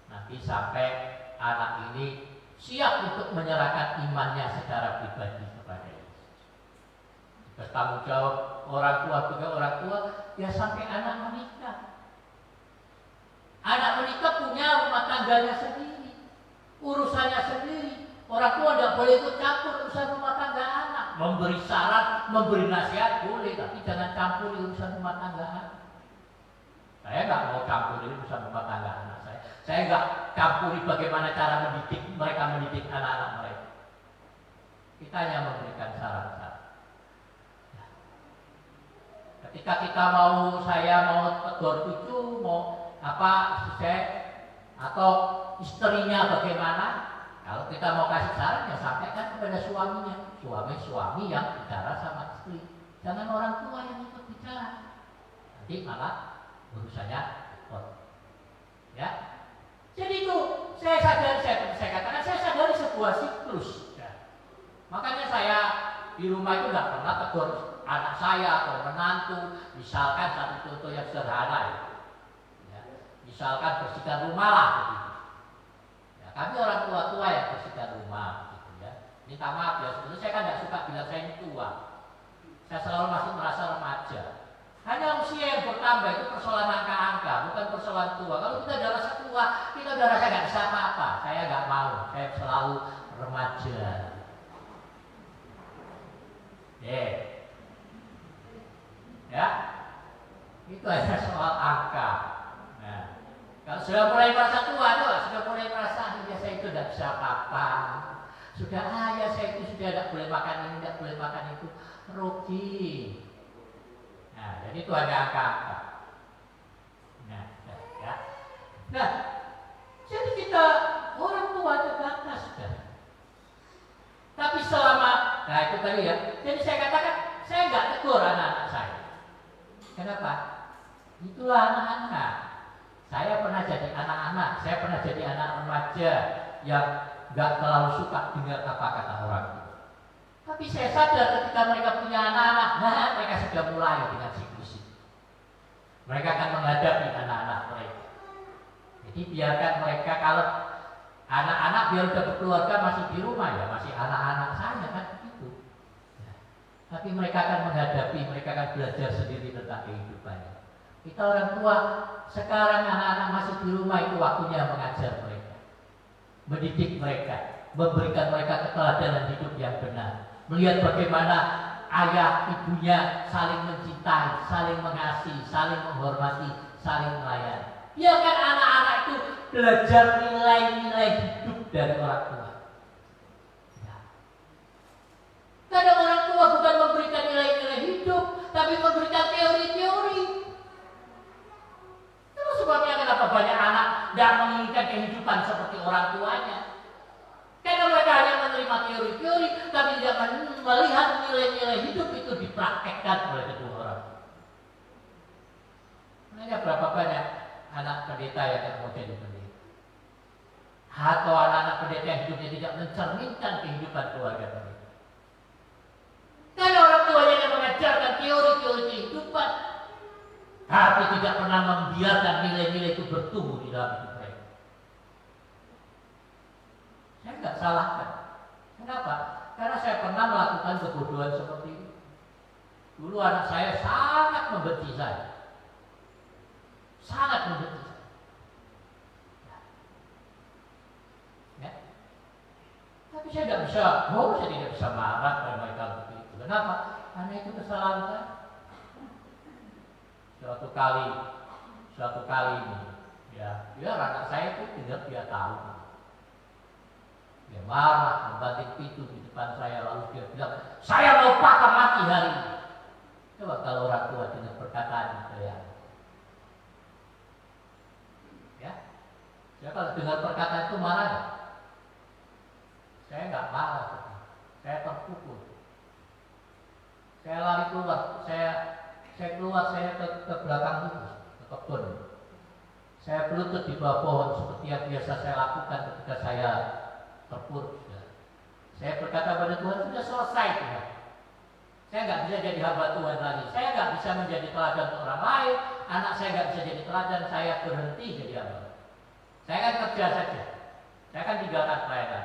Nanti sampai anak ini siap untuk menyerahkan imannya secara pribadi kepada Yesus. Tugas tanggung jawab orang tua juga orang tua, ya sampai anak menikah. Anak menikah punya rumah tangganya sendiri, urusannya sendiri. Orang tua tidak boleh ikut campur urusan rumah tangga anak. Memberi saran, memberi nasihat boleh, tapi jangan campur urusan rumah tangga anak. Saya nggak mau campur urusan rumah tangga anak saya. Saya nggak campuri bagaimana cara mendidik anak-anak mereka. Kita hanya memberikan saran-saran. Ketika kita saya mau tegur cucu, mau atau istrinya bagaimana, kalau kita mau kasih saran ya sampaikan kepada suaminya. Suami yang bicara sama istri, jangan orang tua yang ikut bicara. Nanti malah urusannya repot. Ya. Jadi itu saya katakan saya sadari sebuah siklus. Ya. Makanya saya di rumah itu nggak pernah tegur anak saya atau menantu. Misalkan satu contoh yang sederhana ya. Misalkan bersihkan rumah lah. Gitu. Ya, kami orang tua yang bersihkan rumah. Gitu, ya. Minta maaf ya, sebetulnya saya kan nggak suka bilang saya ini tua. Saya selalu masih merasa remaja. Hanya usia yang bertambah itu persoalan angka-angka, bukan persoalan tua. Kalau kita udah rasa tua, kita udah rasa nggak bisa apa-apa. Saya nggak mau, saya selalu remaja. Ya, itu hanya soal angka. Nah, kalau sudah mulai merasa tua, sudah mulai merasa ya saya itu tidak bisa apa-apa. Sudah ya saya itu sudah tidak boleh makan ini, tidak boleh makan itu, rugi. Nah, jadi itu hanya angka-angka. Nah, jadi kita orang tua itu batas sudah. Tapi selama, nah itu tadi ya. Jadi saya katakan, saya nggak tegur anak-anak saya. Kenapa? Itulah anak-anak. Saya pernah jadi anak-anak, saya pernah jadi anak remaja yang nggak terlalu suka dengar apa kata orang tua. Tapi saya sadar ketika mereka punya anak-anak, mereka sudah mulai dengan siklus itu. Mereka akan menghadapi anak-anak mereka. Jadi biarkan mereka, kalau anak-anak biar udah berkeluarga masih di rumah ya, masih anak-anak saya kan begitu. Ya. Tapi mereka akan menghadapi, mereka akan belajar sendiri tentang kehidupannya. Kita orang tua sekarang anak-anak masih di rumah, itu waktunya mengajar mereka, mendidik mereka, memberikan mereka keteladanan hidup yang benar. Melihat bagaimana ayah ibunya saling mencintai, saling mengasihi, saling menghormati, saling melayani. Biarkan anak-anak itu belajar nilai-nilai hidup dari orang tua. Ya. Kadang orang tua bukan memberikan nilai-nilai hidup, tapi memberikan teori-teori. Itu sebabnya kenapa banyak anak tidak menginginkan kehidupan seperti orang tuanya. Karena mereka hanya menerima teori-teori, tapi tidak melihat nilai-nilai hidup itu dipraktekkan oleh kedua orang. Makanya berapa banyak anak pendeta yang mau jadi pendeta, atau anak-anak pendeta yang hidupnya tidak mencerminkan kehidupan keluarga mereka. Karena orang tuanya yang mengajarkan teori-teori kehidupan, tapi tidak pernah membiarkan nilai-nilai itu bertumbuh di dalam hidup mereka. Saya nggak salahkan. Kenapa? Karena saya pernah melakukan kebodohan seperti itu. Dulu anak saya sangat membenci saya. Sangat membenci saya. Ya. Tapi saya tidak bisa, saya tidak bisa marah pada mereka begitu. Kenapa? Karena itu kesalahan saya. Suatu kali ini, ya anak saya itu tidak dia tahu. Dia marah, membanting pintu di depan saya, lalu dia bilang, saya mau patah mati hari ini. Coba kalau orang tua dengar perkataan saya. Ya, saya kalau dengar perkataan itu marah gak? Saya nggak marah, saya terpukul. Saya lari keluar, saya keluar, saya ke belakang itu, ke kebun. Saya berlutut di bawah pohon seperti yang biasa saya lakukan ketika saya terpuruk. Saya berkata pada Tuhan, sudah selesai Tuhan. Saya nggak bisa jadi hamba Tuhan lagi. Saya nggak bisa menjadi teladan untuk orang lain. Anak saya nggak bisa jadi teladan. Saya berhenti jadi hamba. Saya akan kerja saja. Saya akan tinggalkan pelayanan.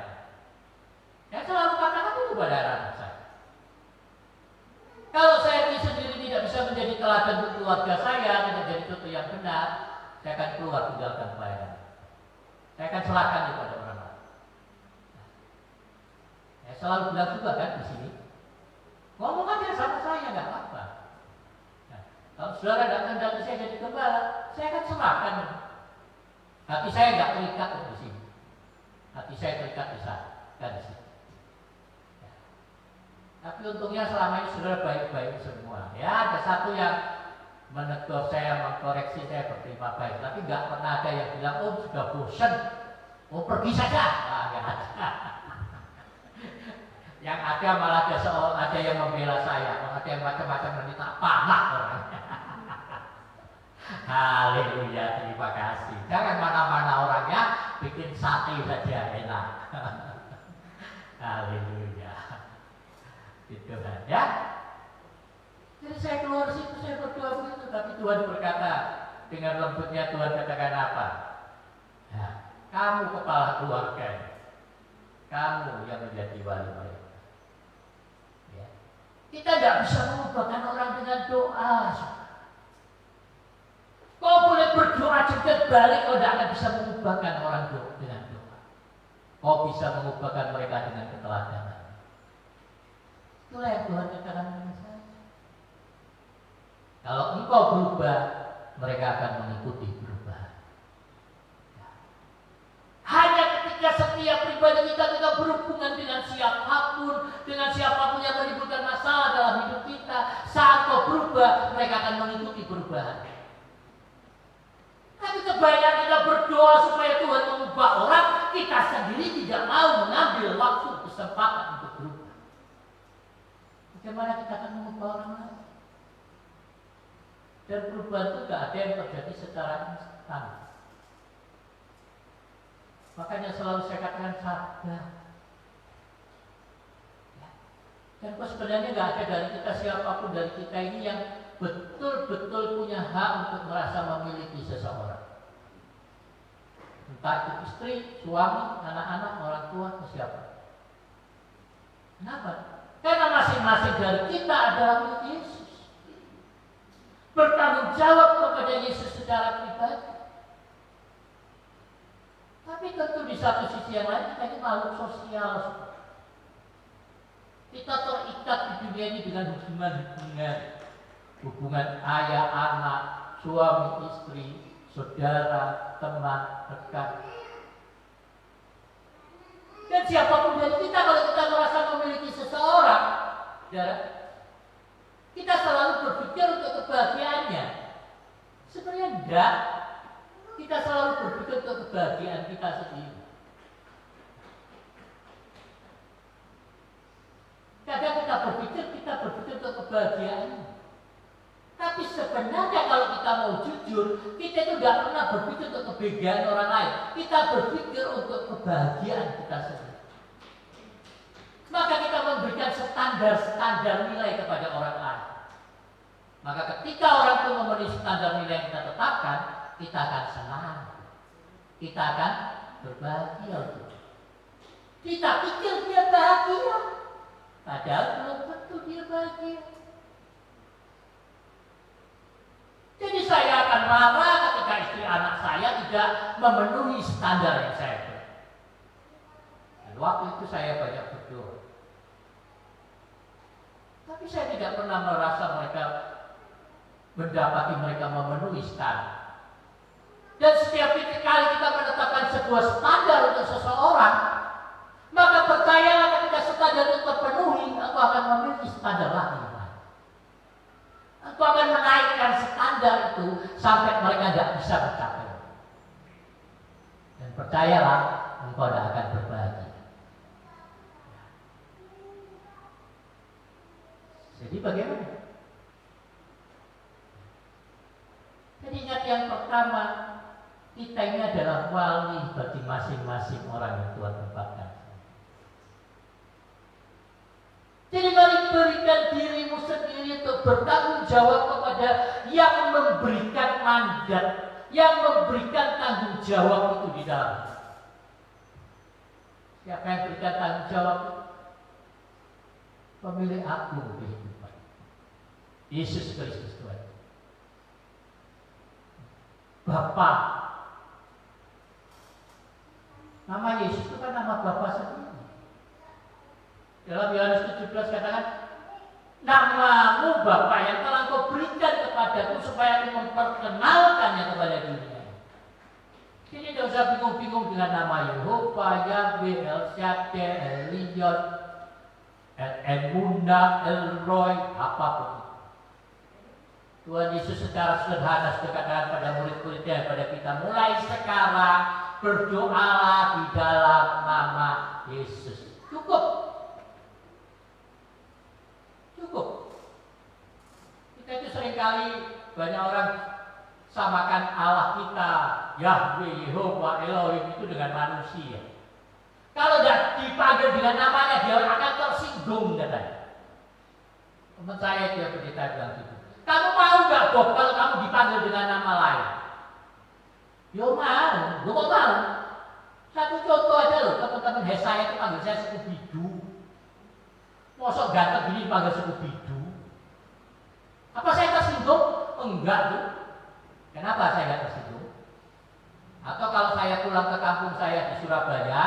Saya selalu katakan itu pada anak saya. Kalau saya sendiri tidak bisa menjadi teladan untuk keluarga saya, tidak jadi contoh yang benar, saya akan keluar tinggalkan pelayanan. Saya akan serahkan kepada orang lain. Saya selalu bilang juga kan di sini, ngomong aja sama saya nggak apa-apa. Nah, kalau saudara tidak mendapati saya jadi gembala, saya akan serahkan. Hati saya nggak terikat di sini. Hati saya terikat di sana, kan di sini. Tapi untungnya selama ini saudara baik-baik semua. Ya, ada satu yang menegur saya, mengkoreksi saya berterima baik. Tapi nggak pernah ada yang bilang, oh sudah bosan, oh pergi saja. Nah, nggak ada. Yang ada malah ada yang membela saya, ada yang macam-macam nanti tak panah orangnya. Haleluya, terima kasih. Jangan mana-mana orangnya, bikin sate saja enak. Haleluya. Gitu kan ya. Jadi saya keluar situ, saya berdoa begitu, tapi Tuhan berkata dengan lembutnya, Tuhan katakan apa? Ya, kamu kepala keluarga, kamu yang menjadi wali mereka. Ya. Kita tidak bisa mengubahkan orang dengan doa. Kau boleh berdoa jengket balik, kau tidak akan bisa mengubahkan orang dengan doa. Kau bisa mengubahkan mereka dengan keteladanan. Itulah yang Tuhan katakan kepada saya. Kalau engkau berubah, mereka akan mengikuti perubahan. Hanya ketika setiap pribadi kita berhubungan dengan siapapun yang menimbulkan masalah dalam hidup kita, saat kau berubah, mereka akan mengikuti perubahan. Tapi kebanyakan kita berdoa supaya Tuhan mengubah orang, kita sendiri tidak mau mengambil waktu kesempatan untuk berubah. Bagaimana kita akan mengubah orang lain? Dan perubahan itu tidak ada yang terjadi secara instan. Makanya selalu saya katakan sadar. Ya. Dan sebenarnya tidak ada dari kita, siapapun dari kita ini yang betul-betul punya hak untuk merasa memiliki seseorang. Entah itu istri, suami, anak-anak, orang tua, atau siapa. Kenapa? Karena masing-masing dari kita adalah milik Yesus. Bertanggung jawab kepada Yesus secara pribadi. Tapi tentu di satu sisi yang lain kita ini makhluk sosial. Kita terikat di dunia ini dengan hubungan ayah, anak, suami, istri, saudara, teman, rekan. Dan siapapun dari kita, kalau kita merasa memiliki seseorang, kita selalu berpikir untuk kebahagiaannya. Sebenarnya enggak. Kita selalu berpikir untuk kebahagiaan kita sendiri. Kadang kita berpikir untuk kebahagiaan. Tapi sebenarnya kalau kita mau jujur, kita itu tidak pernah berpikir untuk kebahagiaan orang lain. Kita berpikir untuk kebahagiaan kita sendiri. Maka kita memberikan standar nilai kepada orang lain. Maka ketika orang itu memenuhi standar nilai yang kita tetapkan, kita akan senang. Kita akan berbahagia. Kita pikir dia bahagia, padahal belum tentu dia bahagia. Jadi saya akan marah ketika istri anak saya tidak memenuhi standar yang saya beri. Dan waktu itu saya banyak berdoa. Tapi saya tidak pernah merasa mendapati mereka memenuhi standar. Dan setiap kali kita menetapkan sebuah standar untuk seseorang, maka percayalah ketika standar itu terpenuhi, aku akan memiliki standar lagi. Aku akan menaikkan standar itu sampai mereka tidak bisa mencapai. Dan percayalah, engkau tidak akan berbahagia. Jadi bagaimana? Jadi ingat yang pertama, kita ini adalah wali bagi masing-masing orang yang Tuhan tempatkan. Jadi mari berikan dirimu sendiri untuk bertanggung jawab kepada yang memberikan mandat, yang memberikan tanggung jawab itu di dalam. Siapa yang berikan tanggung jawab? Pemilik agung kehidupan, Yesus Kristus Tuhan. Bapa. Nama Yesus itu kan nama Bapa sendiri. Dalam Yohanes 17 katakan, namamu Bapa yang telah kau berikan kepadaku supaya aku memperkenalkannya kepada dunia. Jadi tidak usah bingung-bingung dengan nama Yehova, Yahweh, El Shaddai, Elion, Emuna, Elroy, apapun. Tuhan Yesus secara sederhana sudah katakan pada murid-muridnya, pada kita, mulai sekarang berdoalah di dalam nama Yesus. Cukup. Kita itu seringkali banyak orang samakan Allah kita, Yahweh, Yehova, Elohim itu dengan manusia. Kalau tidak dipanggil dengan namanya, dia akan tersinggung katanya. Teman saya dia pendeta bilang gitu. Kamu mau nggak Bob kalau kamu dipanggil dengan nama lain? Yo mau, lu kok mau? Satu contoh aja loh, teman-teman saya itu panggil saya Skubidu. Mosok ganteng gini panggil Skubidu. Apa saya tersinggung? Enggak tuh. Kenapa saya nggak tersinggung? Atau kalau saya pulang ke kampung saya di Surabaya,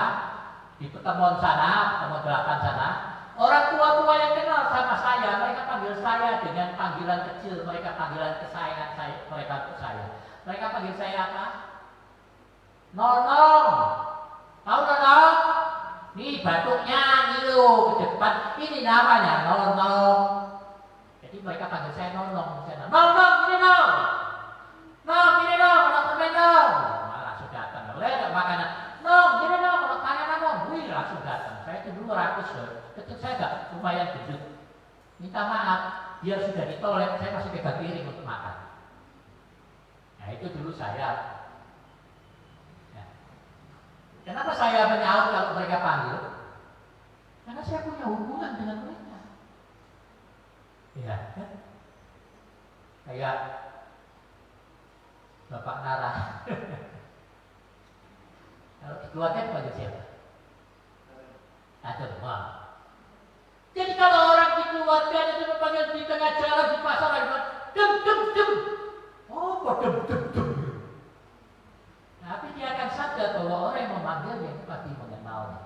di pertemuan sana, pertemuan gerakan sana, orang tua-tua yang kenal sama saya, mereka panggil saya dengan panggilan kecil, mereka panggilan kesayangan saya, mereka untuk saya. Mereka panggil saya apa? Nonong. Tahu Nonong? Nih batuknya nih lo ke depan, ini namanya Nonong. Jadi mereka panggil saya Nonong. Nonong, ini Nong. Nong, ini Nong, kalau permen Nong. Langsung datang. Boleh ada makanan? Nong, ini Nong, kalau makanan Nong. Wih, langsung datang. Saya itu dulu rakus loh. Ketuk saya agak lumayan gendut. Minta maaf, dia sudah ditolak, saya masih pegang piring untuk makan. Nah itu dulu saya. Ya. Kenapa saya menyaut kalau mereka panggil? Karena saya punya hubungan dengan mereka. Ya kan? Kayak Bapak Nara. Kalau dikeluarkan panggil siapa? Ada demam. Jadi kalau orang dikeluarkan itu dipanggil di tengah jalan di pasar, dem. Oh, kok dem. Tapi dia akan sadar bahwa orang yang memanggilnya itu pasti mengenalnya.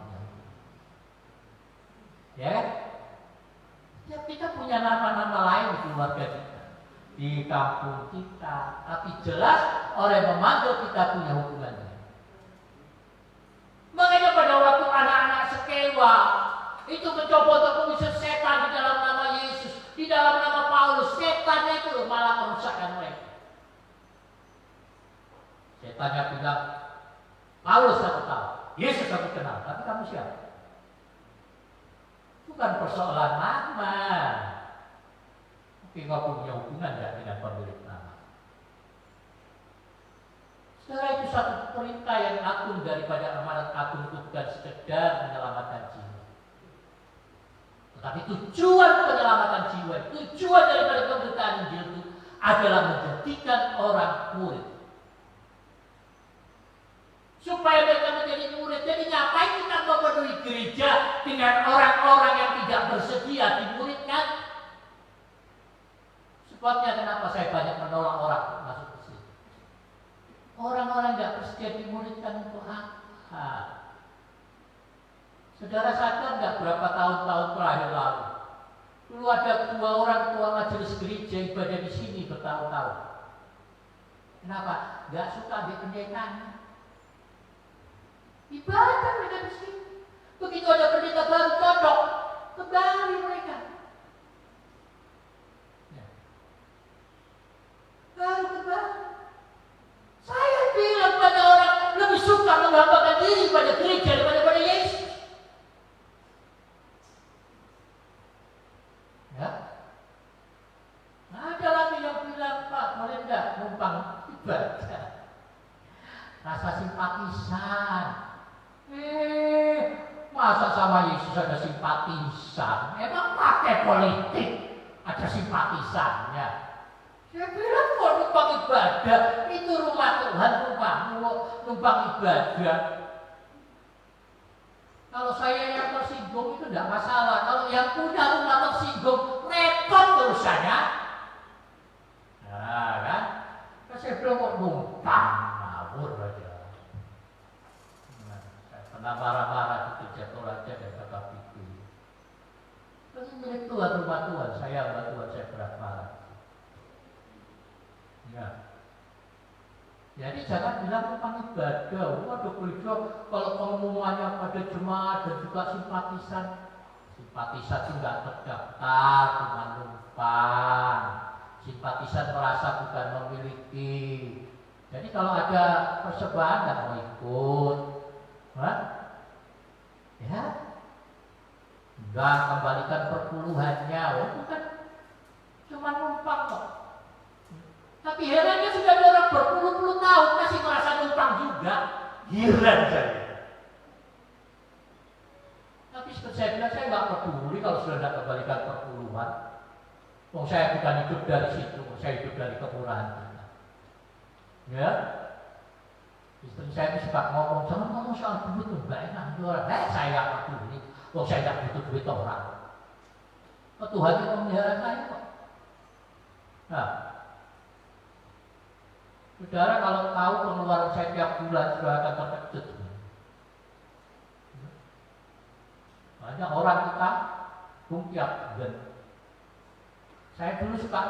Ya kan? Ya, kita punya nama-nama lain di keluarga kita, di kampung kita. Tapi jelas orang yang memanggil kita punya hubungannya. Makanya pada waktu anak-anak Sekewa itu mencoba untuk mengusir setan di dalam nama Yesus, di dalam nama Paulus, setannya itu malah merusakkan mereka. Setannya bilang, Paulus aku tahu, Yesus aku kenal, tapi kamu siapa? Bukan persoalan nama, tapi nggak punya hubungan nggak dengan pemilik nama. Setelah itu satu perintah yang agung daripada amanat agung itu bukan sekedar menyelamatkan jiwa. Tetapi tujuan penyelamatan jiwa, tujuan daripada pemberitaan Injil itu adalah menjadikan orang murid. Supaya mereka menjadi murid. Jadi ngapain kita memenuhi gereja dengan orang-orang yang tidak bersedia dimuridkan? Sebabnya kenapa saya banyak menolak orang masuk ke sini. Orang-orang tidak bersedia dimuridkan untuk apa? Saudara sadar nggak berapa tahun-tahun terakhir lalu? Dulu ada 2 orang tua majelis gereja ibadah di sini bertahun-tahun. Kenapa? Nggak suka ambil pendetanya. Ibadah mereka di sini. Begitu ada pendeta baru cocok, kembali mereka. Ya. Baru kembali. Saya bilang pada orang lebih suka menghambakan diri pada gereja daripada pada Yesus. Ya. simpatisan. Masa sama Yesus ada simpatisan? Emang pakai politik ada simpatisannya? Saya bilang kok numpang ibadah, itu rumah Tuhan, rumahmu, numpang ibadah. Kalau saya yang tersinggung itu tidak masalah. Kalau yang punya rumah tersinggung, repot urusannya. Nah kan, saya bilang kok numpang, ngawur aja. Nah, saya pernah marah-marah gitu, jatuh aja dan kata itu. Ini milik Tuhan, rumah Tuhan, saya rumah Tuhan, saya berat marah. Ya. Jadi jangan bilang tentang ibadah. Waduh gereja kalau pengumumannya pada jemaat dan juga simpatisan itu nggak terdaftar, cuma numpang. Simpatisan merasa bukan memiliki. Jadi kalau ada persembahan nggak mau ikut, ya, nggak kembalikan perpuluhannya. Oh bukan, cuma numpang kok. Tapi herannya sudah ada orang berpuluh-puluh tahun masih merasa numpang juga. Heran saya. Tapi seperti saya bilang, saya nggak peduli kalau sudah tidak kembalikan perpuluhan. Saya bukan hidup dari situ, saya hidup dari kemurahan kita. Ya, istri saya itu suka ngomong, jangan ngomong soal duit tuh, nggak enak orang. Saya nggak peduli. Saya nggak butuh duit orang. Tuhan yang memelihara saya kok. Nah, saudara kalau tahu pengeluaran saya tiap bulan sudah akan terkejut. Banyak orang kita tiap bulan. Saya dulu suka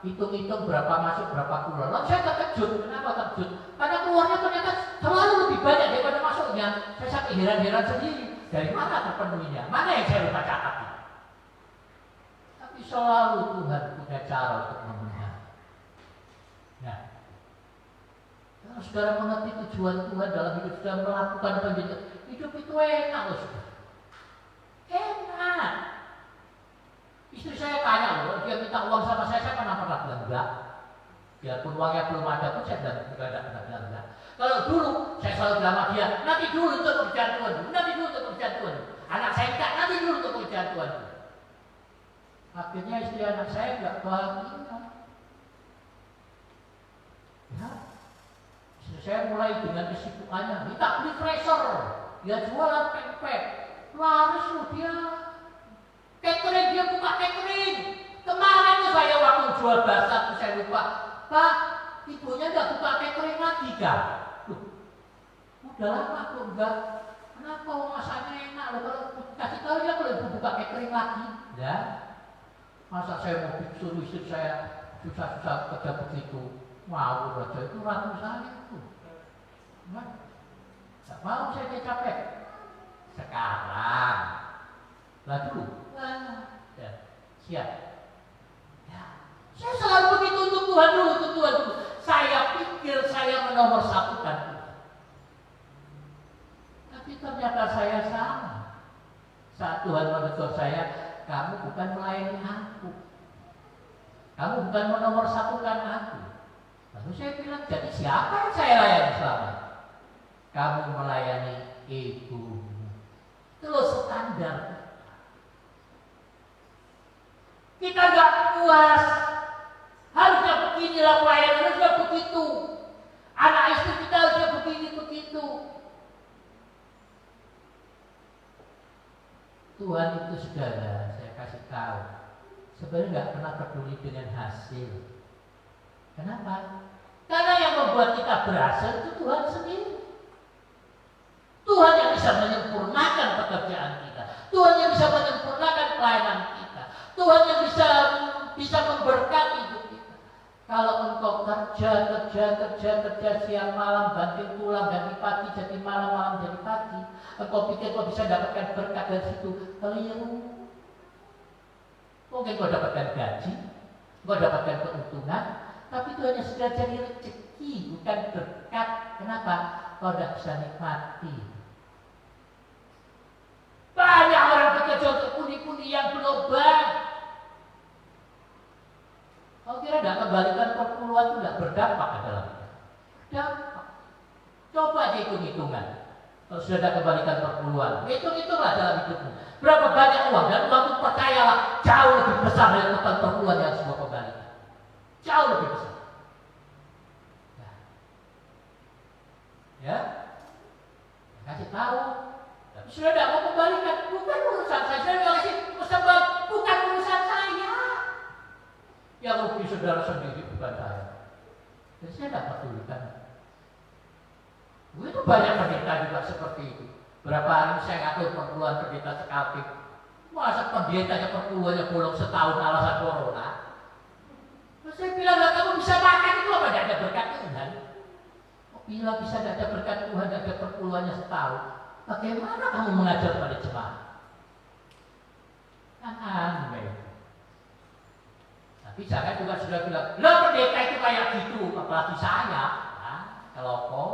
hitung-hitung berapa masuk berapa keluar. Lalu saya terkejut. Kenapa terkejut? Karena keluarnya ternyata selalu lebih banyak daripada masuknya. Saya sampai heran-heran sendiri. Dari mana terpenuhinya? Mana yang saya lupa catat? Tapi selalu Tuhan punya cara untuk memelihara. Nah, kalau saudara mengerti tujuan Tuhan dalam hidup saudara melakukan pendidikan, hidup itu enak loh saudara. Enak. Istri saya tanya loh, dia minta uang sama saya pernah bilang enggak. Biarpun uangnya belum ada pun saya bilang enggak. Kalau dulu saya selalu bilang sama dia, nanti dulu untuk pekerjaan Tuhan, nanti dulu untuk pekerjaan Tuhan. Anak saya minta nanti dulu untuk pekerjaan Tuhan. Akhirnya istri anak saya enggak bahagia. Ya. Saya mulai dengan kesibukannya, minta beli freezer, dia jualan pempek, laris loh dia. Catering, dia buka catering. Kemarin tuh saya waktu jual basah tuh saya lupa, Pak, ibunya nggak buka catering lagi kan? Udah lama kok enggak. Kenapa masaknya enak loh, kalau kasih tahu ya kalau ibu buka catering lagi, ya? Masa saya mau suruh istri saya susah-susah kerja begitu? Mau aja itu ratu saya itu. Nggak mau saya capek. Sekarang, lah dulu, ya, siap. Ya. Saya selalu begitu untuk Tuhan dulu, untuk Tuhan dulu. Saya pikir saya menomorsatukan Tuhan. Tapi ternyata saya salah. Saat Tuhan menegur saya, kamu bukan melayani aku. Kamu bukan menomorsatukan aku. Lalu saya bilang, jadi siapa yang saya layani selama? Kamu melayani ibumu. Terus standar. Kita nggak puas. Harusnya beginilah pelayanan, harusnya begitu. Anak istri kita harusnya begini begitu. Tuhan itu saudara, saya kasih tahu, sebenarnya nggak pernah peduli dengan hasil. Kenapa? Karena yang membuat kita berhasil itu Tuhan sendiri. Tuhan yang bisa menyempurnakan pekerjaan kita. Tuhan yang bisa menyempurnakan pelayanan kita. Tuhan yang bisa memberkati hidup kita. Kalau engkau kerja siang malam, banting tulang, ganti pagi jadi malam, malam jadi pagi, engkau pikir kau bisa dapatkan berkat dari situ, keliru. Mungkin kau dapatkan gaji, kau dapatkan keuntungan, tapi itu hanya sekedar jadi rezeki, bukan berkat. Kenapa? Kau tidak bisa nikmati. Banyak orang bekerja untuk pundi-pundi yang berlobang. Kau kira tidak kembalikan perpuluhan itu tidak berdampak ke dalam kita? Dampak. Coba hitung-hitungan. Kalau sudah ada kebalikan perpuluhan, hitung-hitunglah dalam hidupmu. Berapa banyak uang, dan uang itu percayalah jauh lebih besar dari total perpuluhan yang semua kembalikan. Jauh lebih besar. Ya, kasih tahu. Tapi sudah tidak mau kembalikan, bukan urusan saya. Saya bilang sih, bukan urusan saya. Yang rugi saudara sendiri, bukan saya. Dan saya tidak pedulikan. Itu banyak pendeta juga seperti itu. Berapa hari saya ngatur perpuluhan pendeta sekapit. Masa pendetanya perpuluhannya bolong setahun alasan corona? Saya bilang, lah kamu bisa makan itu apa? Tidak ada berkat Tuhan. Bila bisa tidak ada berkat Tuhan, tidak ada perpuluhannya setahun, bagaimana kamu mengajar pada jemaat? Kan aneh. Tapi jangan juga sudah bilang, lah pendeta itu kayak gitu, apalagi saya. Nah, kalau kok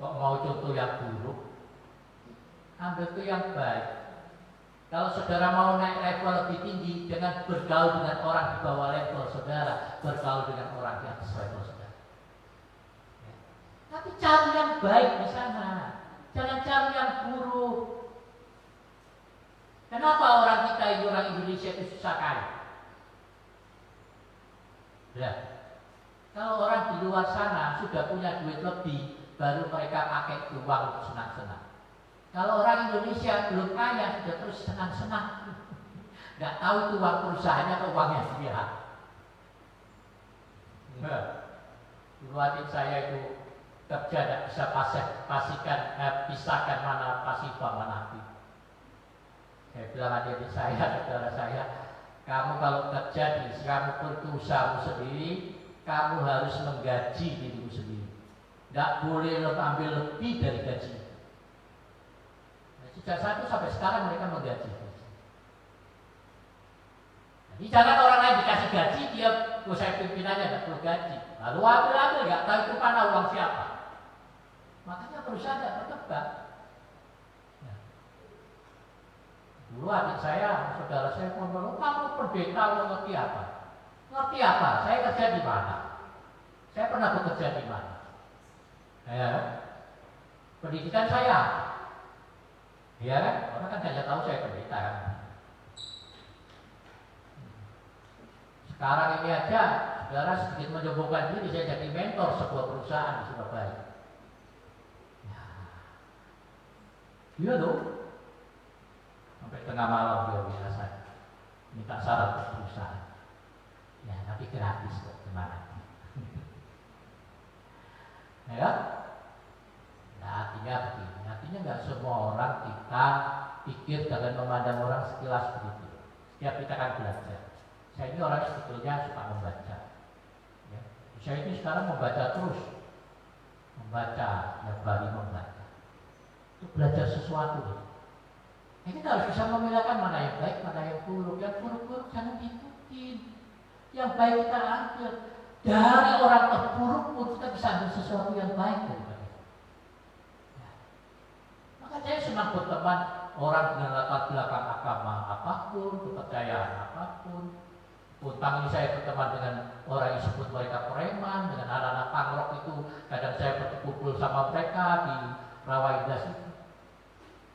mau contoh yang buruk, ambil itu yang baik. Kalau saudara mau naik level lebih tinggi, dengan bergaul dengan orang di bawah level saudara, bergaul dengan orang di atas level saudara. Ya. Tapi cari yang baik di sana, jangan cari yang buruk. Kenapa orang kita ini, orang Indonesia itu susah kaya? Ya. Kalau orang di luar sana sudah punya duit lebih, baru mereka pakai uang untuk senang-senang. Kalau orang Indonesia belum kaya, sudah terus senang-senang. Nggak tahu itu uang perusahaannya atau uangnya dia. Dulu adik saya itu kerja tidak bisa pisahkan mana pasifah mana aktif. Saya bilang adik saya, saudara saya, kamu kalau kerja kamu berusaha sendiri, kamu harus menggaji dirimu sendiri. Tidak boleh ambil lebih dari gaji. Sejak 1 sampai sekarang mereka menggaji. Jadi jangan orang lain dikasih gaji, dia saya pimpinannya tidak perlu gaji. Lalu ambil nggak tahu itu mana uang siapa. Makanya perusahaan tidak berkembang. Nah. Dulu adik saya, saudara saya ngomong, kamu pendeta mau ngerti apa? Ngerti apa? Saya kerja di mana? Saya pernah bekerja di mana? Ya, pendidikan saya, ya kan? Orang kan tidak tahu saya pendeta kan. Sekarang ini aja, saudara sedikit menyombongkan diri, saya jadi mentor sebuah perusahaan di Surabaya. Ya, iya loh. Sampai tengah malam dia biasa minta saran ke perusahaan. Ya, tapi gratis kok, gimana? Ya, nah, artinya begini. Artinya nggak semua orang kita pikir dengan memandang orang sekilas begitu. Setiap kita kan belajar. Saya ini orang sebetulnya suka membaca. Ya. Saya ini sekarang membaca terus, membaca, ya bari membaca. Itu belajar sesuatu. Ya. Kita harus bisa membedakan mana yang baik, mana yang buruk. Yang buruk-buruk jangan diikutin. Yang baik kita ambil. Dari orang terburuk pun kita bisa ambil sesuatu yang baik daripada. Ya. Maka saya senang berteman orang dengan latar belakang agama apapun, kepercayaan apapun. Utang ini saya berteman dengan orang yang sebut mereka preman, dengan anak-anak pangrok itu kadang saya berkumpul sama mereka di Rawa Indah itu.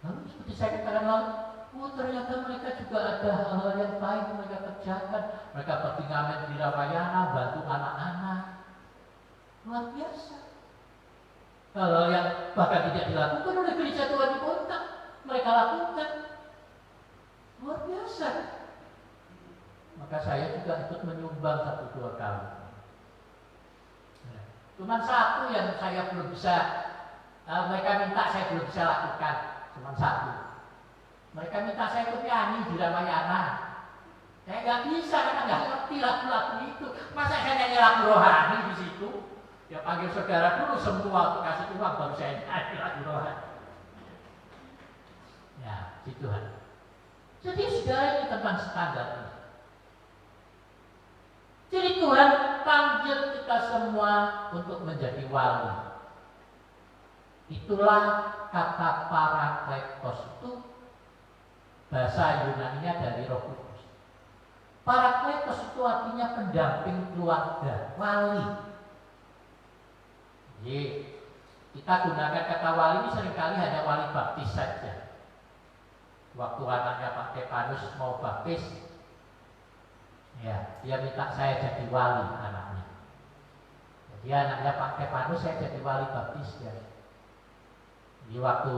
Lalu seperti saya katakan lalu, ternyata mereka juga ada hal-hal yang baik mereka kerjakan. Mereka pergi ngamen di Ramayana, bantu anak-anak. Luar biasa. Hal-hal yang bahkan tidak dilakukan oleh gereja Tuhan di kota, mereka lakukan. Luar biasa. Maka saya juga ikut menyumbang 1-2 kali. Cuman satu yang saya belum bisa, mereka minta saya belum bisa lakukan. Cuman satu. Mereka minta saya ikut nyanyi di Ramayana. Saya nggak bisa karena nggak ngerti lagu-lagu itu. Masa saya nyanyi lagu rohani di situ? Ya panggil saudara dulu semua untuk kasih uang baru saya nyanyi lagu rohani. Ya, gitu kan. Jadi saudara ini tentang standar ini. Jadi Tuhan panggil kita semua untuk menjadi wali. Itulah kata parakletos itu. Bahasa Yunaninya dari Roh Kudus. Parakletos itu artinya pendamping keluarga, wali. Jadi Kita gunakan kata wali ini seringkali hanya wali baptis saja. Waktu anaknya Pak Stefanus mau baptis, ya, dia minta saya jadi wali anaknya. Jadi anaknya Pak Stefanus saya jadi wali baptis ya. Di waktu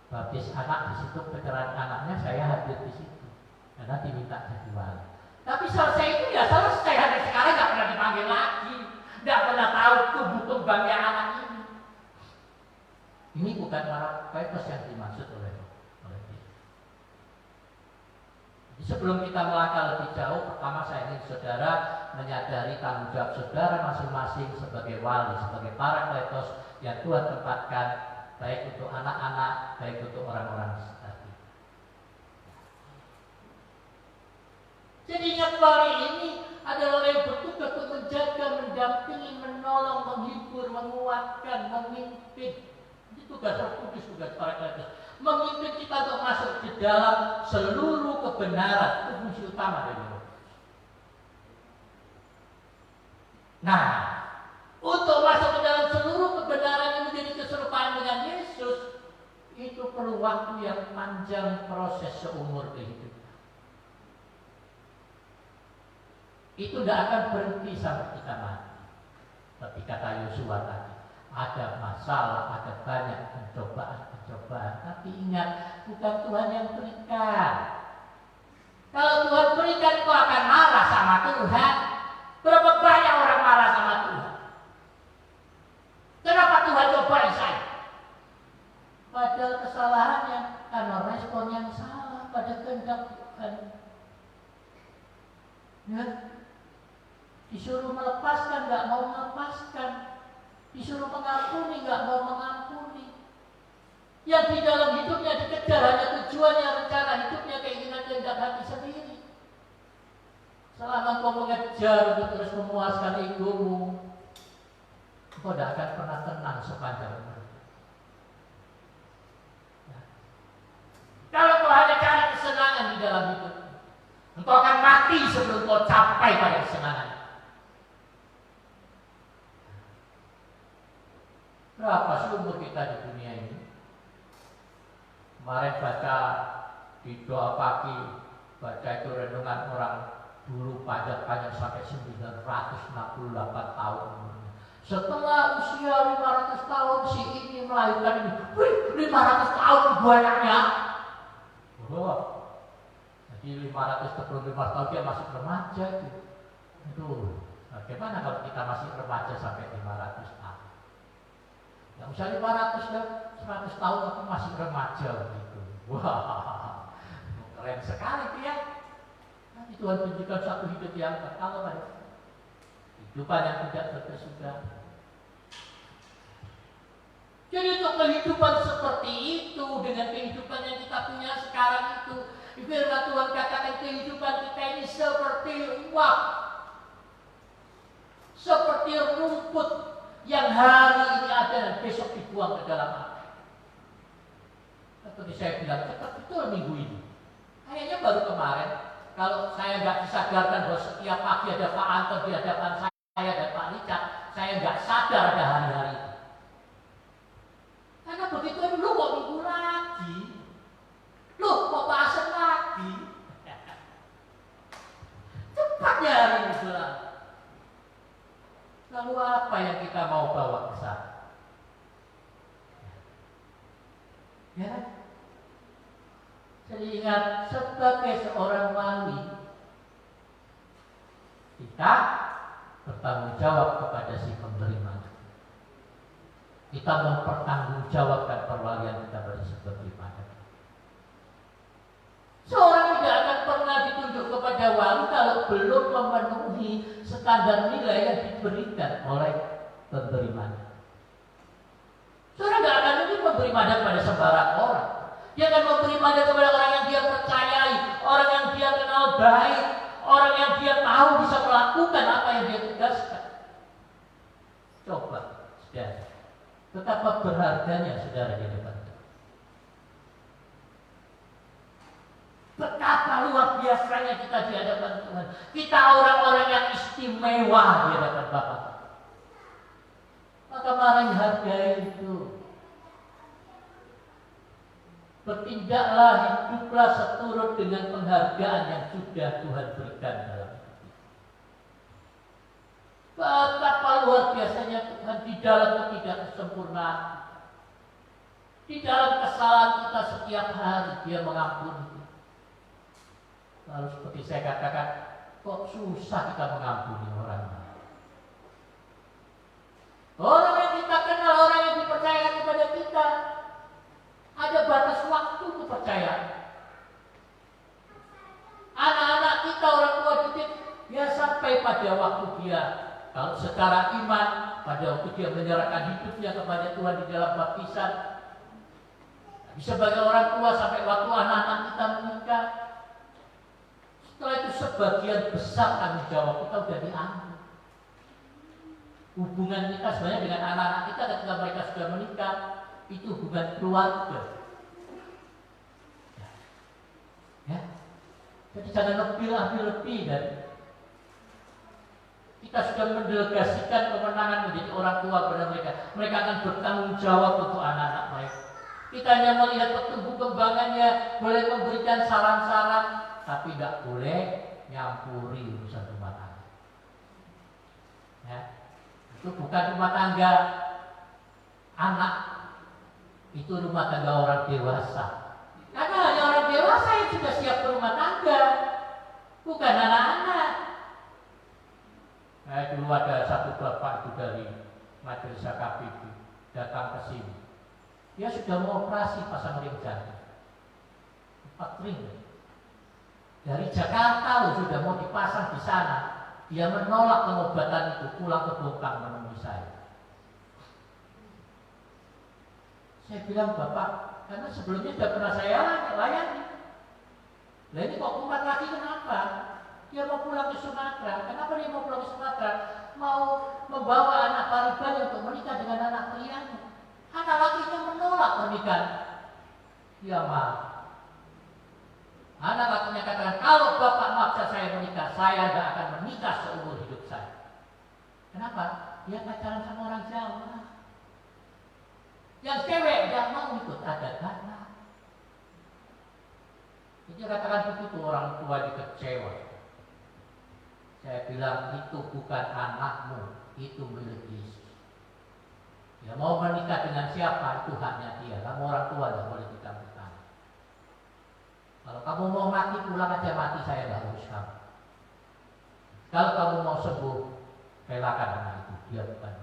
baptis anak di situ, pencerahan anaknya saya hadir di situ karena diminta jadi wali. Tapi selesai itu ya selesai, sampai sekarang nggak pernah dipanggil lagi, nggak pernah tahu tubuh kembangnya anak ini. Ini bukan Parakletos yang dimaksud oleh dia. Jadi sebelum kita melangkah lebih jauh, pertama saya ingin saudara menyadari tanggung jawab saudara masing-masing sebagai wali, sebagai Parakletos yang Tuhan tempatkan, baik untuk anak-anak, baik untuk orang-orang sekitar. Jadi ingat, wali ini adalah yang bertugas untuk menjaga, mendampingi, menolong, menghibur, menguatkan, memimpin. Itu tugas Roh Kudus, tugas Parakletos. Memimpin kita untuk masuk ke dalam seluruh kebenaran. Itu fungsi utama dari Roh Kudus. Nah, untuk masuk ke dalam seluruh kebenaran yang menjadi keserupaan dengan Yesus, itu perlu waktu yang panjang, proses seumur kehidupan. Itu tidak akan berhenti sampai kita mati. Tapi kata Yosua tadi, ada masalah, ada banyak pencobaan. Tapi ingat, bukan Tuhan yang berikan. Kalau Tuhan berikan, kau akan marah sama Tuhan. Berapa banyak orang marah sama Tuhan? Kenapa Tuhan cobai saya? Padahal kesalahannya karena respon yang salah pada kehendak Tuhan. Ya. Disuruh melepaskan, nggak mau melepaskan. Disuruh mengampuni, nggak mau mengampuni. Yang di dalam hidupnya dikejar hanya tujuannya, rencana hidupnya, keinginan kehendak hati sendiri. Selama kau mengejar untuk terus memuaskan egomu, kau tidak akan pernah tenang sepanjang hidup. Ya. Kalau kau hanya cari kesenangan di dalam hidup, engkau akan mati sebelum kau capai pada kesenangan. Berapa sih umur kita di dunia ini? Kemarin baca di doa pagi, baca itu renungan orang dulu panjang-panjang sampai 968 tahun. Setelah usia 500 tahun si ini melahirkan ini, 500 tahun banyaknya. Oh, jadi 500 ke 5 tahun dia masih remaja itu. Itu bagaimana kalau kita masih remaja sampai 500 tahun? Yang usia 500 dan 100 tahun tapi masih remaja begitu. Wah, keren sekali itu ya. Nanti Tuhan tunjukkan satu hidup yang kekal pada kehidupan yang tidak berkesudahan. Jadi untuk kehidupan seperti itu, dengan kehidupan yang kita punya sekarang itu, firman Tuhan katakan kehidupan kita ini seperti uap, seperti rumput yang hari ini ada dan besok dibuang ke dalam api. Seperti saya bilang, cepat betul minggu ini. Kayaknya baru kemarin, kalau saya nggak disadarkan bahwa setiap pagi ada Pak Anton di hadapan saya dan Pak Richard, saya nggak sadar ada hari-hari itu. Karena begitu lu kok minggu lagi, lu kok bahasa lagi. Cepatnya hari ini berlalu. Lalu apa yang kita mau bawa ke sana? Ya, jadi ingat, sebagai seorang wali, kita bertanggung jawab kepada si pemberi mandat. Kita mempertanggungjawabkan perwalian kita pada si pemberi mandat. Seorang tidak akan pernah ditunjuk kepada wali kalau belum memenuhi standar nilai yang diberikan oleh pemberi mandat. Seorang tidak akan mungkin memberi mandat pada sembarang orang. Dia akan memberi mandat kepada orang yang dia percayai, orang yang dia kenal baik, orang yang dia tahu bisa melakukan apa yang dia tugaskan. Coba, saudara, betapa berharganya saudara di depan Tuhan. Betapa luar biasanya kita di hadapan Tuhan. Kita orang-orang yang istimewa di hadapan Bapa. Maka mari hargai itu. bertindaklah, hiduplah seturut dengan penghargaan yang sudah Tuhan berikan dalam hidup kita. Betapa luar biasanya Tuhan di dalam ketidaksempurnaan, di dalam kesalahan kita setiap hari Dia mengampuni. Lalu seperti saya katakan, kok susah kita mengampuni orang lain. Orang yang kita kenal, orang yang dipercayakan kepada kita, ada batas waktu kepercayaan. Anak-anak kita, orang tua didik, dia sampai pada waktu dia, kalau secara iman, pada waktu dia menyerahkan hidupnya kepada Tuhan di dalam baptisan. Sebagai orang tua sampai waktu anak-anak kita menikah. Setelah itu sebagian besar tanggung jawab kita sudah diambil. Hubungan kita sebenarnya dengan anak-anak kita ketika mereka sudah menikah, itu hubungan keluarga. Ya. Jadi jangan lebih dari kita sudah mendelegasikan kewenangan menjadi orang tua kepada mereka. Mereka akan bertanggung jawab untuk anak-anak mereka. Kita hanya melihat pertumbuh kembangannya, boleh memberikan saran-saran, tapi tidak boleh nyampuri urusan rumah tangga. Ya. Itu bukan rumah tangga anak, itu rumah tangga orang dewasa. Karena hanya orang dewasa yang sudah siap berumah tangga, bukan anak-anak. Dulu ada satu bapak itu dari Majelis KPB datang ke sini. Dia sudah mau operasi pasang ring jantung, 4 ring. Dari Jakarta loh sudah mau dipasang di sana. Dia menolak pengobatan itu, pulang ke Bongkang menemui saya. Saya bilang, Bapak, karena sebelumnya sudah pernah saya layani. Nah ini kok kumat lagi kenapa? Dia mau pulang ke Sumatera. Kenapa dia mau pulang ke Sumatera? Mau membawa anak Pariban untuk menikah dengan anak prianya. Anak lakinya menolak pernikahan. Dia marah. Anak lakinya katakan, kalau Bapak maksa saya menikah, saya tidak akan menikah seumur hidup saya. Kenapa? Dia pacaran sama orang Jawa. Yang cewek tidak mau ikut adat anak. Jadi katakan begitu, orang tua dikecewa. Saya bilang, itu bukan anakmu, itu milik Yesus. Dia mau menikah dengan siapa, itu haknya dia. Kamu orang tua tidak boleh kita. Kalau kamu mau mati, pulang aja mati, saya tidak urus kamu. Kalau kamu mau sembuh, relakan anak itu, dia bukan.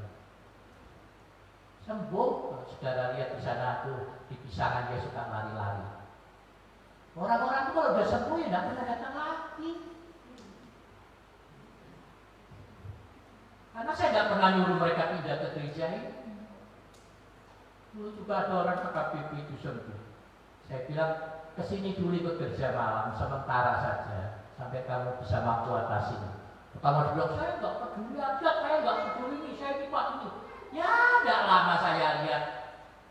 Sembuh, kalau saudara lihat di sana tuh di pisangan dia suka lari-lari. Orang-orang itu kalau sudah sembuh ya tidak pernah datang lagi. Karena saya tidak pernah nyuruh mereka pindah ke gereja ini. Dulu juga ada orang ke KPB itu sembuh. Saya bilang, kesini dulu ke kerja malam sementara saja sampai kamu bisa mampu atasinya. Pertama dia bilang, saya nggak peduli aja, saya nggak peduli ini, saya ini Pak ini. Ya, tidak lama saya lihat.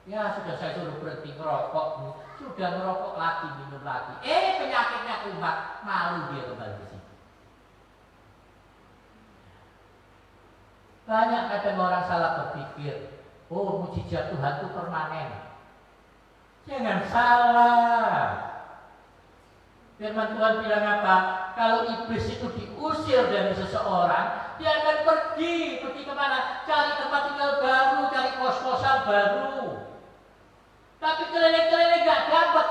Ya sudah saya suruh berhenti ngerokok, sudah ngerokok lagi, minum lagi. Penyakitnya kumat, malu dia kembali ke sini. Banyak kadang orang salah berpikir, oh mujizat Tuhan itu permanen. Jangan salah. Firman Tuhan bilang apa? Kalau iblis itu diusir dari seseorang, dia akan pergi kemana? Cari tempat tinggal baru, cari kos-kosan baru. Tapi keliling-keliling gak dapat,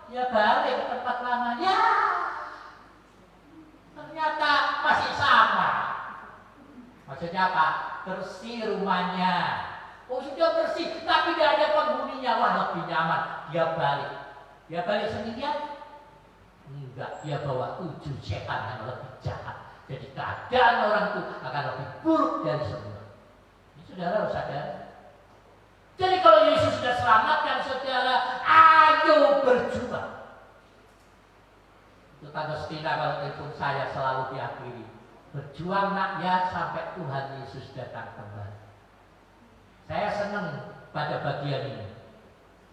dia balik ke tempat lama. Ya, ternyata masih sama. Maksudnya apa? Bersih rumahnya. Oh sudah bersih, tapi tidak ada penghuninya. Wah lebih nyaman. Dia balik. Dia balik sendirian? Enggak, dia bawa 7 setan yang lebih jahat. Jadi keadaan orang itu akan lebih buruk dari semula. Ini saudara harus sadar. Jadi kalau Yesus sudah selamatkan saudara, ayo berjuang. Itu Tante Stina kalau telepon saya selalu diakhiri. Berjuang nak ya sampai Tuhan Yesus datang kembali. Saya senang pada bagian ini.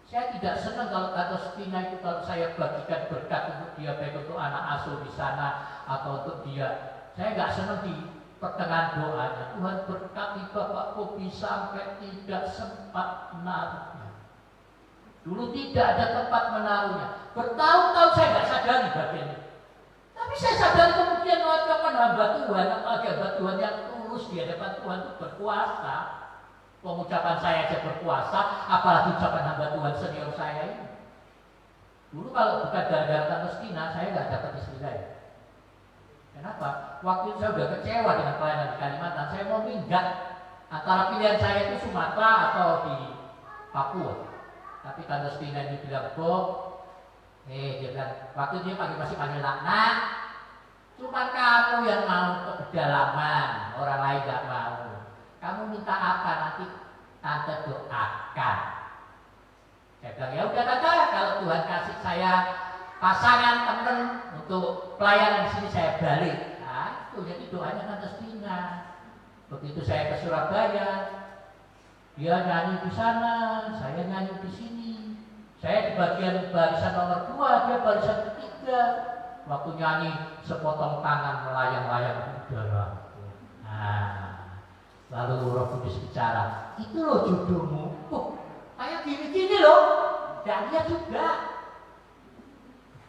Saya tidak senang kalau Tante Stina itu kalau saya bagikan berkat untuk dia, baik untuk anak asuh di sana atau untuk dia. Saya nggak senang di pertengahan doanya. Tuhan berkati Bapak Kopi sampai tidak sempat menaruhnya. Dulu tidak ada tempat menaruhnya. Bertahun-tahun saya nggak sadari bagian itu. Tapi saya sadari kemudian waktu hamba Tuhan, apalagi hamba Tuhan yang tulus di hadapan Tuhan itu berkuasa. Pengucapan saya aja berkuasa, apalagi ucapan hamba Tuhan senior saya ini. Dulu kalau bukan gara-gara Tanustina, saya nggak dapat istri saya. Kenapa? Waktu itu saya udah kecewa dengan pelayanan di Kalimantan. Saya mau minggat antara pilihan saya itu Sumatera atau di Papua. Tapi Tanustina ini bilang, Bob, dia bilang, waktu dia masih panggil nak, cuma kamu yang mau ke pedalaman, orang lain gak mau. Kamu minta apa nanti tante doakan. Saya bilang, ya udah tante, kalau Tuhan kasih saya pasangan temen untuk pelayanan di sini saya balik. Nah, itu jadi doanya tante Stina. Begitu saya ke Surabaya, dia nyanyi di sana, saya nyanyi di sini. Saya di bagian barisan nomor 2, dia barisan ketiga. Waktu nyanyi sepotong tangan melayang-layang di udara. Nah, lalu Roh Kudus bicara, itu loh jodohmu. Kayak gini-gini loh. Dan dia juga.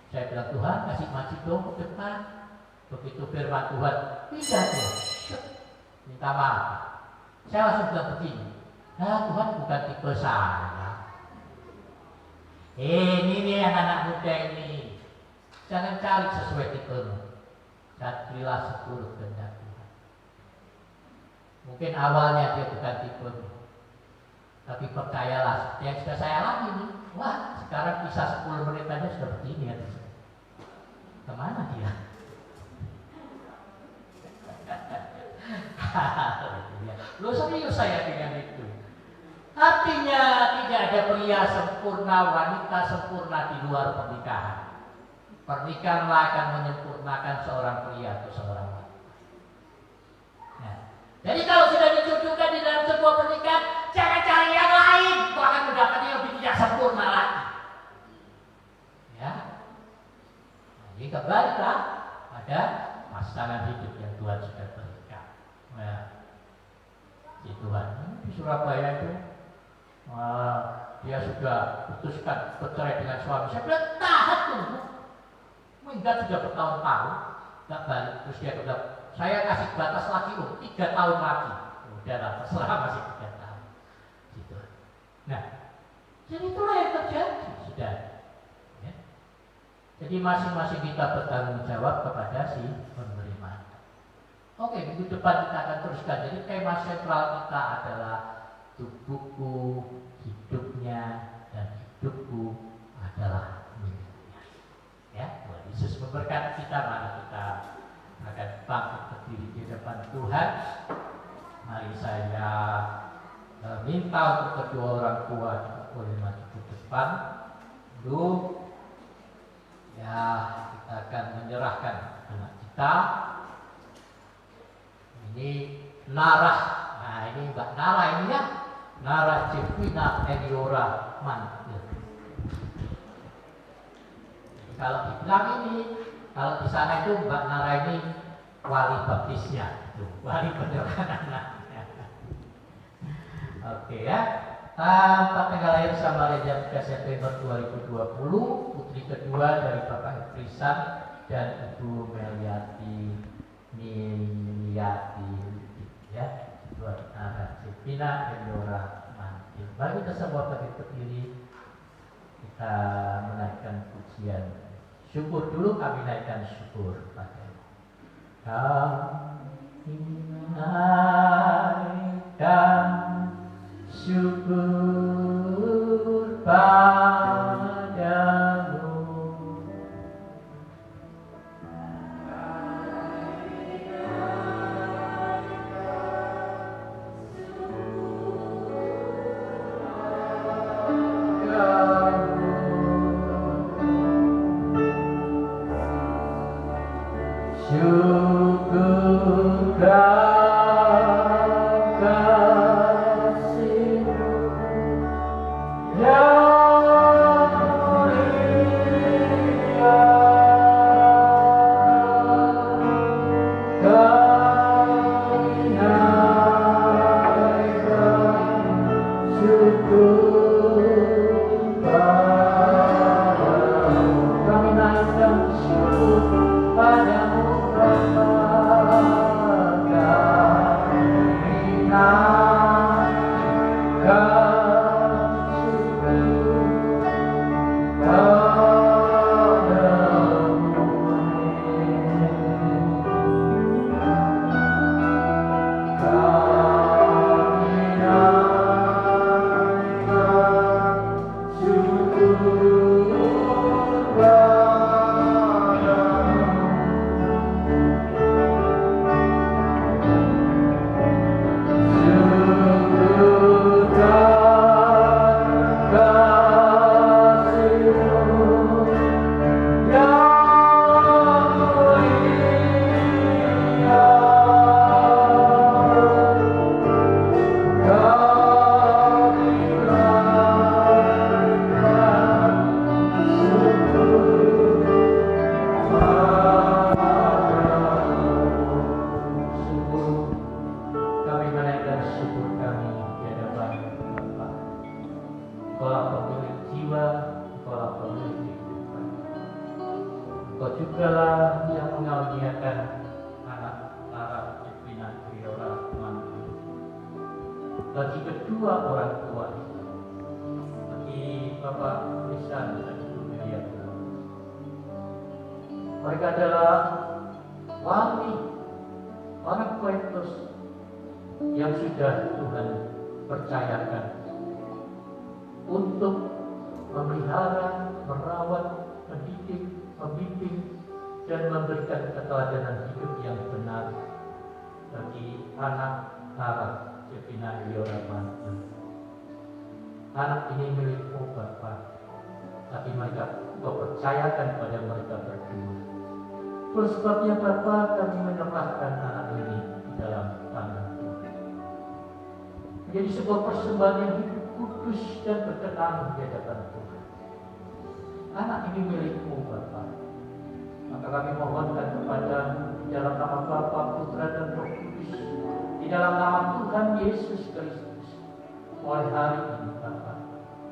Saya bilang, Tuhan kasih maju dong ke depan. Begitu firman Tuhan, pindah deh. Minta maaf. Saya langsung bilang begini, nah Tuhan bukan tipe saya. Ini nih anak-anak muda ini. Jangan cari sesuai tipemu. Jadilah seturut kehendak Tuhan. Mungkin awalnya dia bukan tipemu, tapi percayalah, yang sudah saya alami nih. Wah, sekarang bisa 10 menit aja sudah begini ya. Kemana dia? Lu serius saya dengan itu. Artinya tidak ada pria sempurna, wanita sempurna di luar pernikahan. Pernikahanlah akan menyempurnakan seorang pria atau seorang wanita. Nah, jadi kalau sudah dijodohkan di dalam sebuah pernikahan, jangan cari yang lain, kau akan mendapatkan yang lebih tidak sempurna lagi. Ya, nah, jadi kembalilah pada pasangan hidup yang Tuhan sudah berikan. Nah, si Tuhan di Surabaya itu dia sudah putuskan bercerai dengan suami. Saya bilang tahan tunggu, minggat sudah bertahun-tahun nggak balik. Terus dia bilang, saya kasih batas lagi 3 tahun lagi. Udahlah, terserah masih 3 tahun. Gitu. Nah, jadi itulah yang terjadi sudah. Ya. Jadi masing-masing kita bertanggung jawab kepada si penerima. Oke, minggu depan kita akan teruskan. Jadi tema sentral kita adalah tubuhku, hidupnya, dan hidupku adalah miliknya. Ya, Tuhan Yesus memberkati kita. Mari kita akan bangkit berdiri di depan Tuhan. Mari saya minta untuk kedua orang tua boleh maju ke depan. Lalu, ya kita akan menyerahkan anak kita. Ini Narah. Nah, ini Mbak Nara ini ya. Nara Jevina Eliora Mantil. Kalau dibilang ini, kalau di sana itu Mbak Nara ini wali baptisnya, wali penyerahan anaknya. Oke ya. Tanpa tanggal lahir Samaria 3 September 2020, putri kedua dari Bapak Ifrisan dan Ibu Meliati ya. Buat Nara Jevina Eliora Mantil. Mari kita semua berdiri, kita menaikkan pujian syukur dulu. Kami naikkan syukur pada kami naikkan syukur padamu. Syukur kasih yang Engkaulah pemilik jiwa, Engkaulah pemilik kehidupan. Engkau jugalah yang mengaruniakan anak Lara Jepina Triora Mantu bagi kedua orang tua, bagi Bapak Lisan dan Ibu Miriam. Mereka adalah wali orang Kointus yang sudah Tuhan percayakan untuk memelihara, merawat, mendidik, membimbing, dan memberikan keteladanan hidup yang benar bagi anak Lara Jepina Triora Mantu. Anak ini milikmu Bapa, tapi mereka Kau percayakan pada mereka berdua. Oleh sebabnya Bapa, kami menyerahkan anak ini di dalam tangan Tuhan. Menjadi sebuah persembahan yang hidup kudus dan berkenan di hadapan Tuhan. Anak ini milikmu Bapa. Maka kami mohonkan kepadamu di dalam nama Bapa, Putra dan Roh Kudus, di dalam nama Tuhan Yesus Kristus, mulai hari ini Bapa,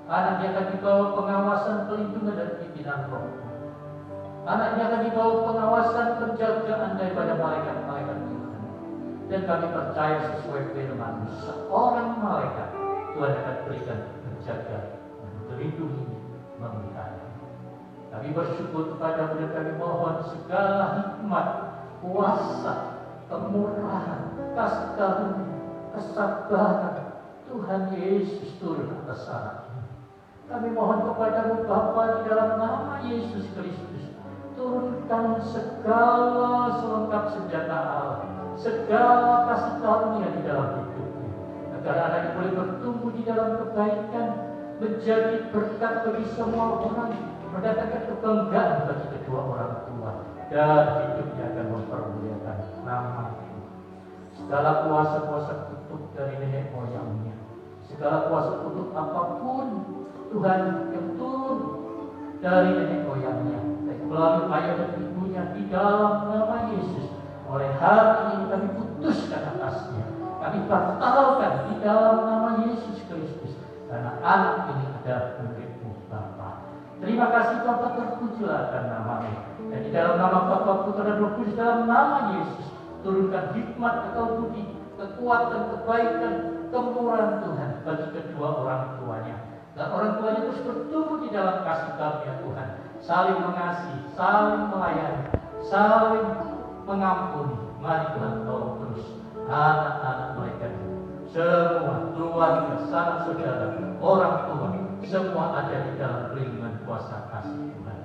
anak yang akan dibawa pengawasan, pelindungan dan pimpinan Roh. Anak yang akan dibawa pengawasan, penjagaan daripada malaikat-malaikat Tuhan. Dan kami percaya sesuai firman, seorang malaikat Tuhan akan berikan menjaga, melindungi, memelihara. Kami bersyukur kepada-Mu dan kami mohon segala hikmat, kuasa, kemurahan, kasih karunia, kesabaran Tuhan Yesus turun atas anak ini. Kami mohon kepada-Mu Bapa di dalam nama Yesus Kristus, turunkan segala selengkap senjata Allah, segala kasih karunia di dalam hidupnya, agar anak ini boleh bertumbuh di dalam kebaikan, menjadi berkat bagi semua orang, mendatangkan kebanggaan bagi kedua orang tua, dan hidupnya akan mempermuliakan nama Tuhan. Segala kuasa-kuasa kutuk dari nenek moyangnya, segala kuasa kutuk apapun Tuhan yang turun dari nenek moyangnya, melalui ayah dan ibunya, di dalam nama Yesus, oleh hari ini kami putuskan atasnya, kami batalkan di dalam nama Yesus Kristus, karena anak ini adalah milik-Mu Bapa. Terima kasih Bapa, terpujilah akan nama-Mu, dan di dalam nama Bapa, Putra dan Roh Kudus, dalam nama Yesus, turunkan hikmat, akal budi, kekuatan, kebaikan, kemurahan Tuhan bagi kedua orang tuanya, dan orang tuanya terus bertumbuh di dalam kasih karunia Tuhan, saling mengasihi, saling melayani, saling mengampuni. Mari Tuhan tolong terus anak-anak mereka, semua keluarga, sanak saudara, orang tua, semua ada di dalam lindungan kuasa kasih Tuhan.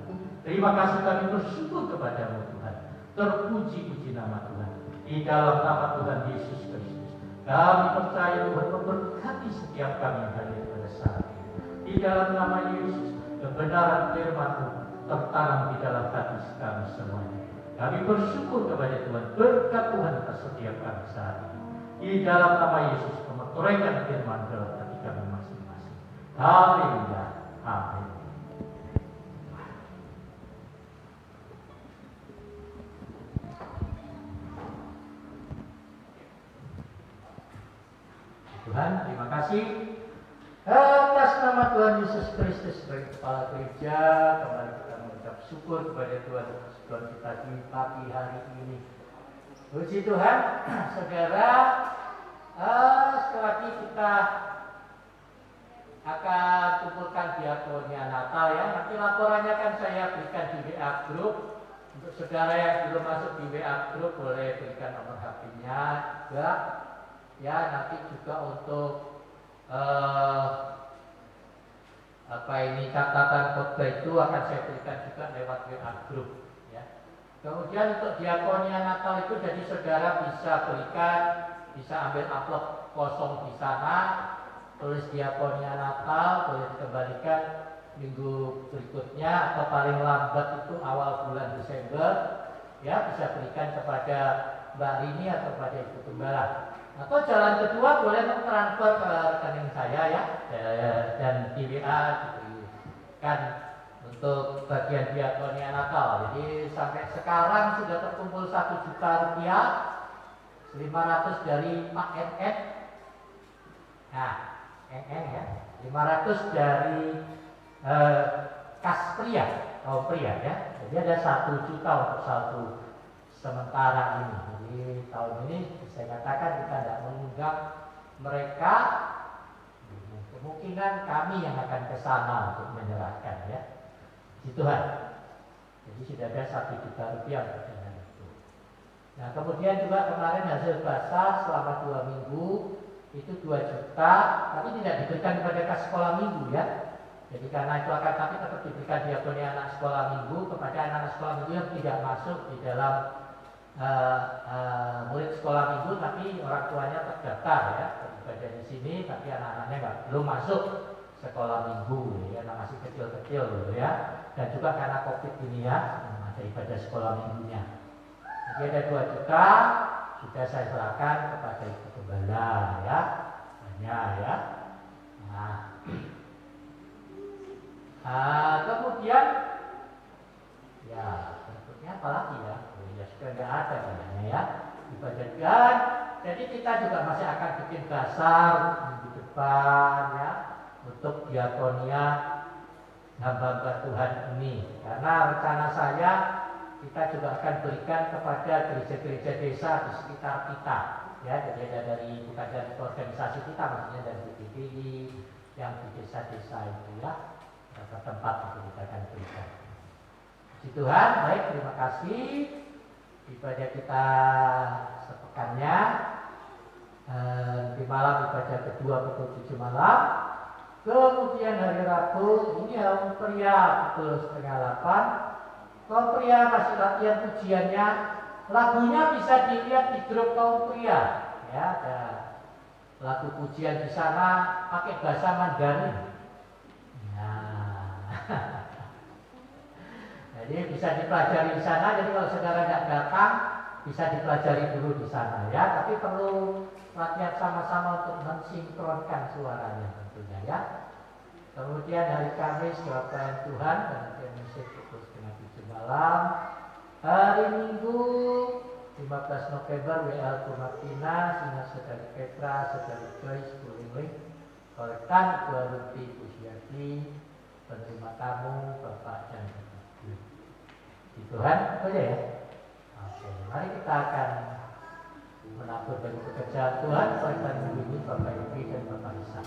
Terima kasih, kami bersyukur kepada-Mu Tuhan. Terpuji-puji nama Tuhan. Di dalam nama Tuhan Yesus Kristus, kami percaya Tuhan memberkati setiap kami yang hadir pada saat ini. Di dalam nama Yesus, kebenaran firman-Mu tertanam di dalam hati kami semuanya. Kami bersyukur kepada Tuhan, berkat Tuhan atas setiap kami saat ini. Di dalam nama Yesus, memeteraikan firman dalam hati kami masing-masing. Haleluya. Amin. Tuhan, terima kasih atas nama Tuhan Yesus Kristus sebagai kepala gereja. Kembali kita mengucap syukur kepada Tuhan kita di pagi hari ini. Puji Tuhan, saudara. Sekali lagi kita akan kumpulkan diakonia Natal ya. Nanti laporannya kan saya berikan di WA Group. Untuk saudara yang belum masuk di WA Group, boleh berikan nomor HP-nya juga. Ya, nanti juga untuk catatan khotbah itu akan saya berikan juga lewat WA Group ya. Kemudian untuk diakonia Natal itu, jadi saudara bisa berikan, bisa ambil amplop kosong di sana, tulis diakonia Natal, boleh dikembalikan minggu berikutnya atau paling lambat itu awal bulan Desember ya, bisa berikan kepada Mbak Rini atau kepada Ibu Gembala. Atau jalan kedua boleh transfer ke rekening saya ya, dan di WA diberikan untuk bagian diakonia Natal. Jadi sampai sekarang sudah terkumpul 1 juta rupiah, 500 dari Pak NN. Nah, NN ya, 500 dari kas pria, kaum pria ya. Jadi ada 1 juta untuk satu sementara ini. Jadi tahun ini saya katakan kita tidak mengundang mereka, kemungkinan kami yang akan ke sana untuk menyerahkan ya. Puji Tuhan. Jadi sudah ada 1 juta rupiah dengan itu. Nah kemudian juga kemarin hasil basah selama 2 minggu itu 2 juta, tapi tidak diberikan kepada kas sekolah minggu ya. Jadi karena itu akan tapi tetap diberikan diakoni anak sekolah minggu kepada anak sekolah minggu yang tidak masuk di dalam murid sekolah minggu, tapi orang tuanya terdaftar ya beribadah di sini, tapi anak-anaknya belum masuk sekolah minggu ya, anak masih kecil-kecil gitu ya. Dan juga karena COVID ini ya, ada ibadah sekolah minggunya. Jadi ada 2 juta sudah saya serahkan kepada Ibu Gembala ya, banyak ya. Kemudian ya berikutnya apa lagi ya? Ya sudah nggak ada kayaknya ya ibadah. Jadi kita juga masih akan bikin dasar minggu depan ya untuk diakonia hamba-hamba Tuhan ini. Karena rencana saya kita juga akan berikan kepada gereja-gereja desa di sekitar kita ya. Jadi ada dari bukan dari organisasi kita, maksudnya dari BPDI yang di desa-desa itu ya, beberapa tempat itu kita akan berikan. Puji Tuhan, baik, terima kasih. Ibadah kita sepekannya di malam ibadah kedua pukul 7 malam. Kemudian hari Rabu ini kaum pria pukul 7:30. Kaum pria masih latihan pujiannya. Lagunya bisa dilihat di grup kaum pria. Ya, ada lagu pujian di sana pakai bahasa Mandarin. Nah, jadi bisa dipelajari di sana. Jadi kalau saudara tidak datang, bisa dipelajari dulu di sana ya. Tapi perlu latihan sama-sama untuk mensinkronkan suaranya tentunya ya. Kemudian hari Kamis doa Tuhan dan musik pukul 7 malam. Hari Minggu 15 November WL Kumatina, Sina Saudari Petra, Saudari Joyce, Bulingling, Kolektan, Dua Ruti, Pujiati, penerima tamu, Bapak dan Ibu. Di Tuhan, itu aja ya. Oke, mari kita akan menabur bagi pekerjaan Tuhan. Kolektan minggu ini Bapak Ibu dan Bapak Isa.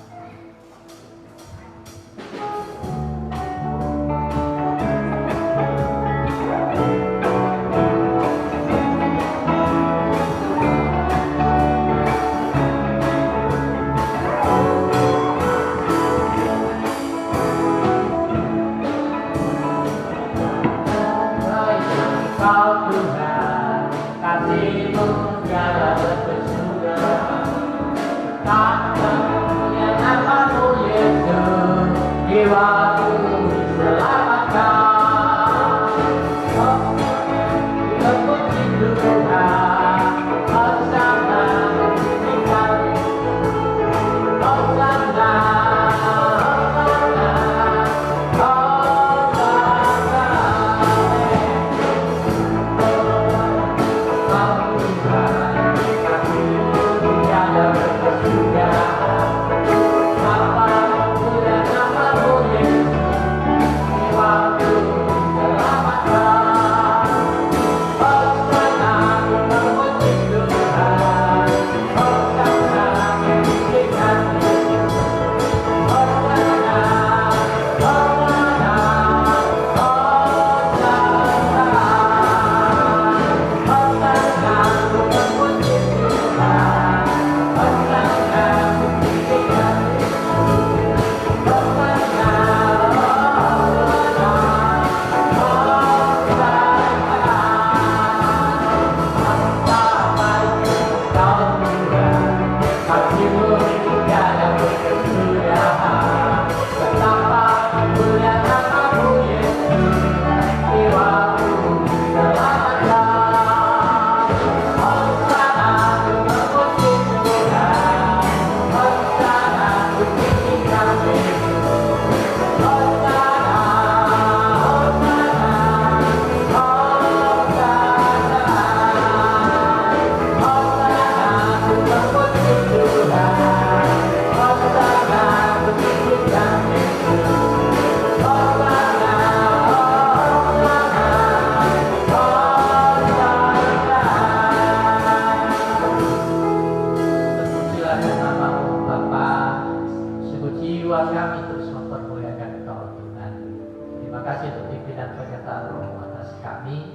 kasih untuk pimpinan penyertaan roh atas kami.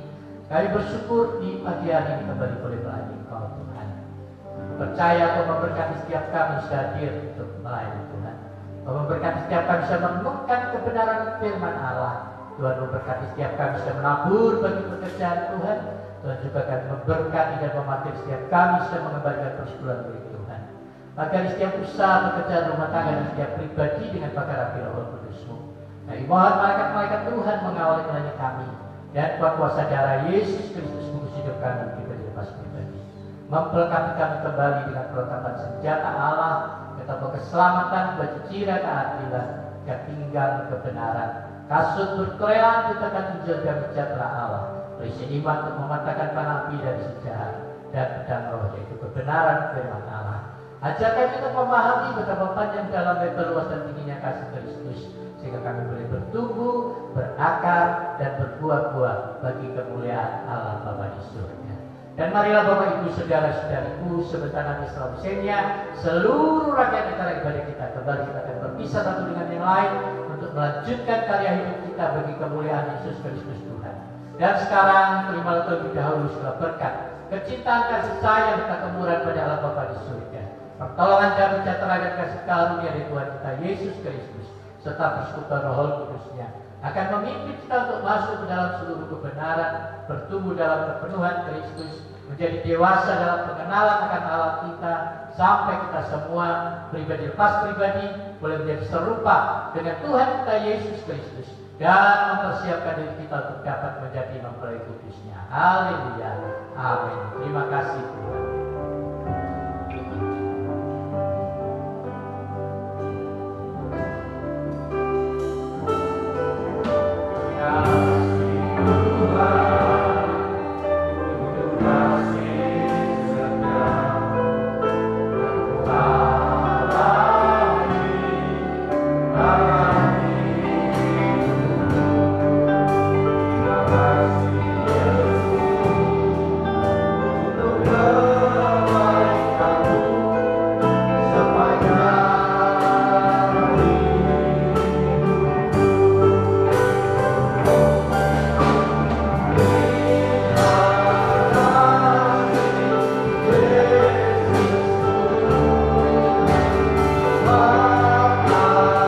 Kami bersyukur di pagi hari ini kembali boleh melayani Engkau Tuhan. Percaya Kau memberkati setiap kami hadir untuk melayani Tuhan. Kau memberkati setiap kami bisa menemukan kebenaran firman Allah. Tuhan memberkati setiap kami bisa menabur bagi pekerjaan Tuhan. Tuhan juga akan memberkati dan memakai setiap kami bisa mengembalikan persekutuan bagi Tuhan. Maka di setiap usaha pekerjaan rumah tangga dan setiap pribadi dengan pakar api Roh Kudus-Mu. Kami mohon malaikat-malaikat Tuhan mengawali melayani kami. Dan kuat kuasa darah Yesus Kristus mengusir hidup kami pribadi lepas pribadi. Memperlengkapi kami kembali dengan perlengkapan senjata Allah, ketemu keselamatan, baju cira keadilan, ketinggalan kebenaran. Kasut berkelelan ditekan hijau dan sejahtera Allah. Berisi iman untuk mematahkan panah api dari sejahat dan pedang roh yaitu kebenaran firman Allah. Ajak kami untuk memahami betapa panjang dalam lebar luas dan tingginya kasih Kristus, sehingga kami boleh bertumbuh, berakar, dan berbuah-buah bagi kemuliaan Allah Bapa di surga. Dan marilah Bapak Ibu saudara-saudariku, sebentar nanti setelah usianya, seluruh rakyat negara ibadah kita kembali kita akan berpisah satu dengan yang lain untuk melanjutkan karya hidup kita bagi kemuliaan Yesus Kristus Tuhan. Dan sekarang terimalah terlebih dahulu segala berkat, kecintaan kasih sayang dan kemurahan pada Allah Bapa di surga, pertolongan dan sejahtera dan kasih karunia dari Tuhan kita Yesus Kristus, serta persekutuan Roh Kudus-Nya akan memimpin kita untuk masuk ke dalam seluruh kebenaran, bertumbuh dalam kepenuhan Kristus, menjadi dewasa dalam pengenalan akan Allah kita, sampai kita semua pribadi lepas pribadi boleh menjadi serupa dengan Tuhan kita Yesus Kristus dan mempersiapkan diri kita untuk dapat menjadi mempelai kudus-Nya. Haleluya. Amin. Terima kasih Tuhan.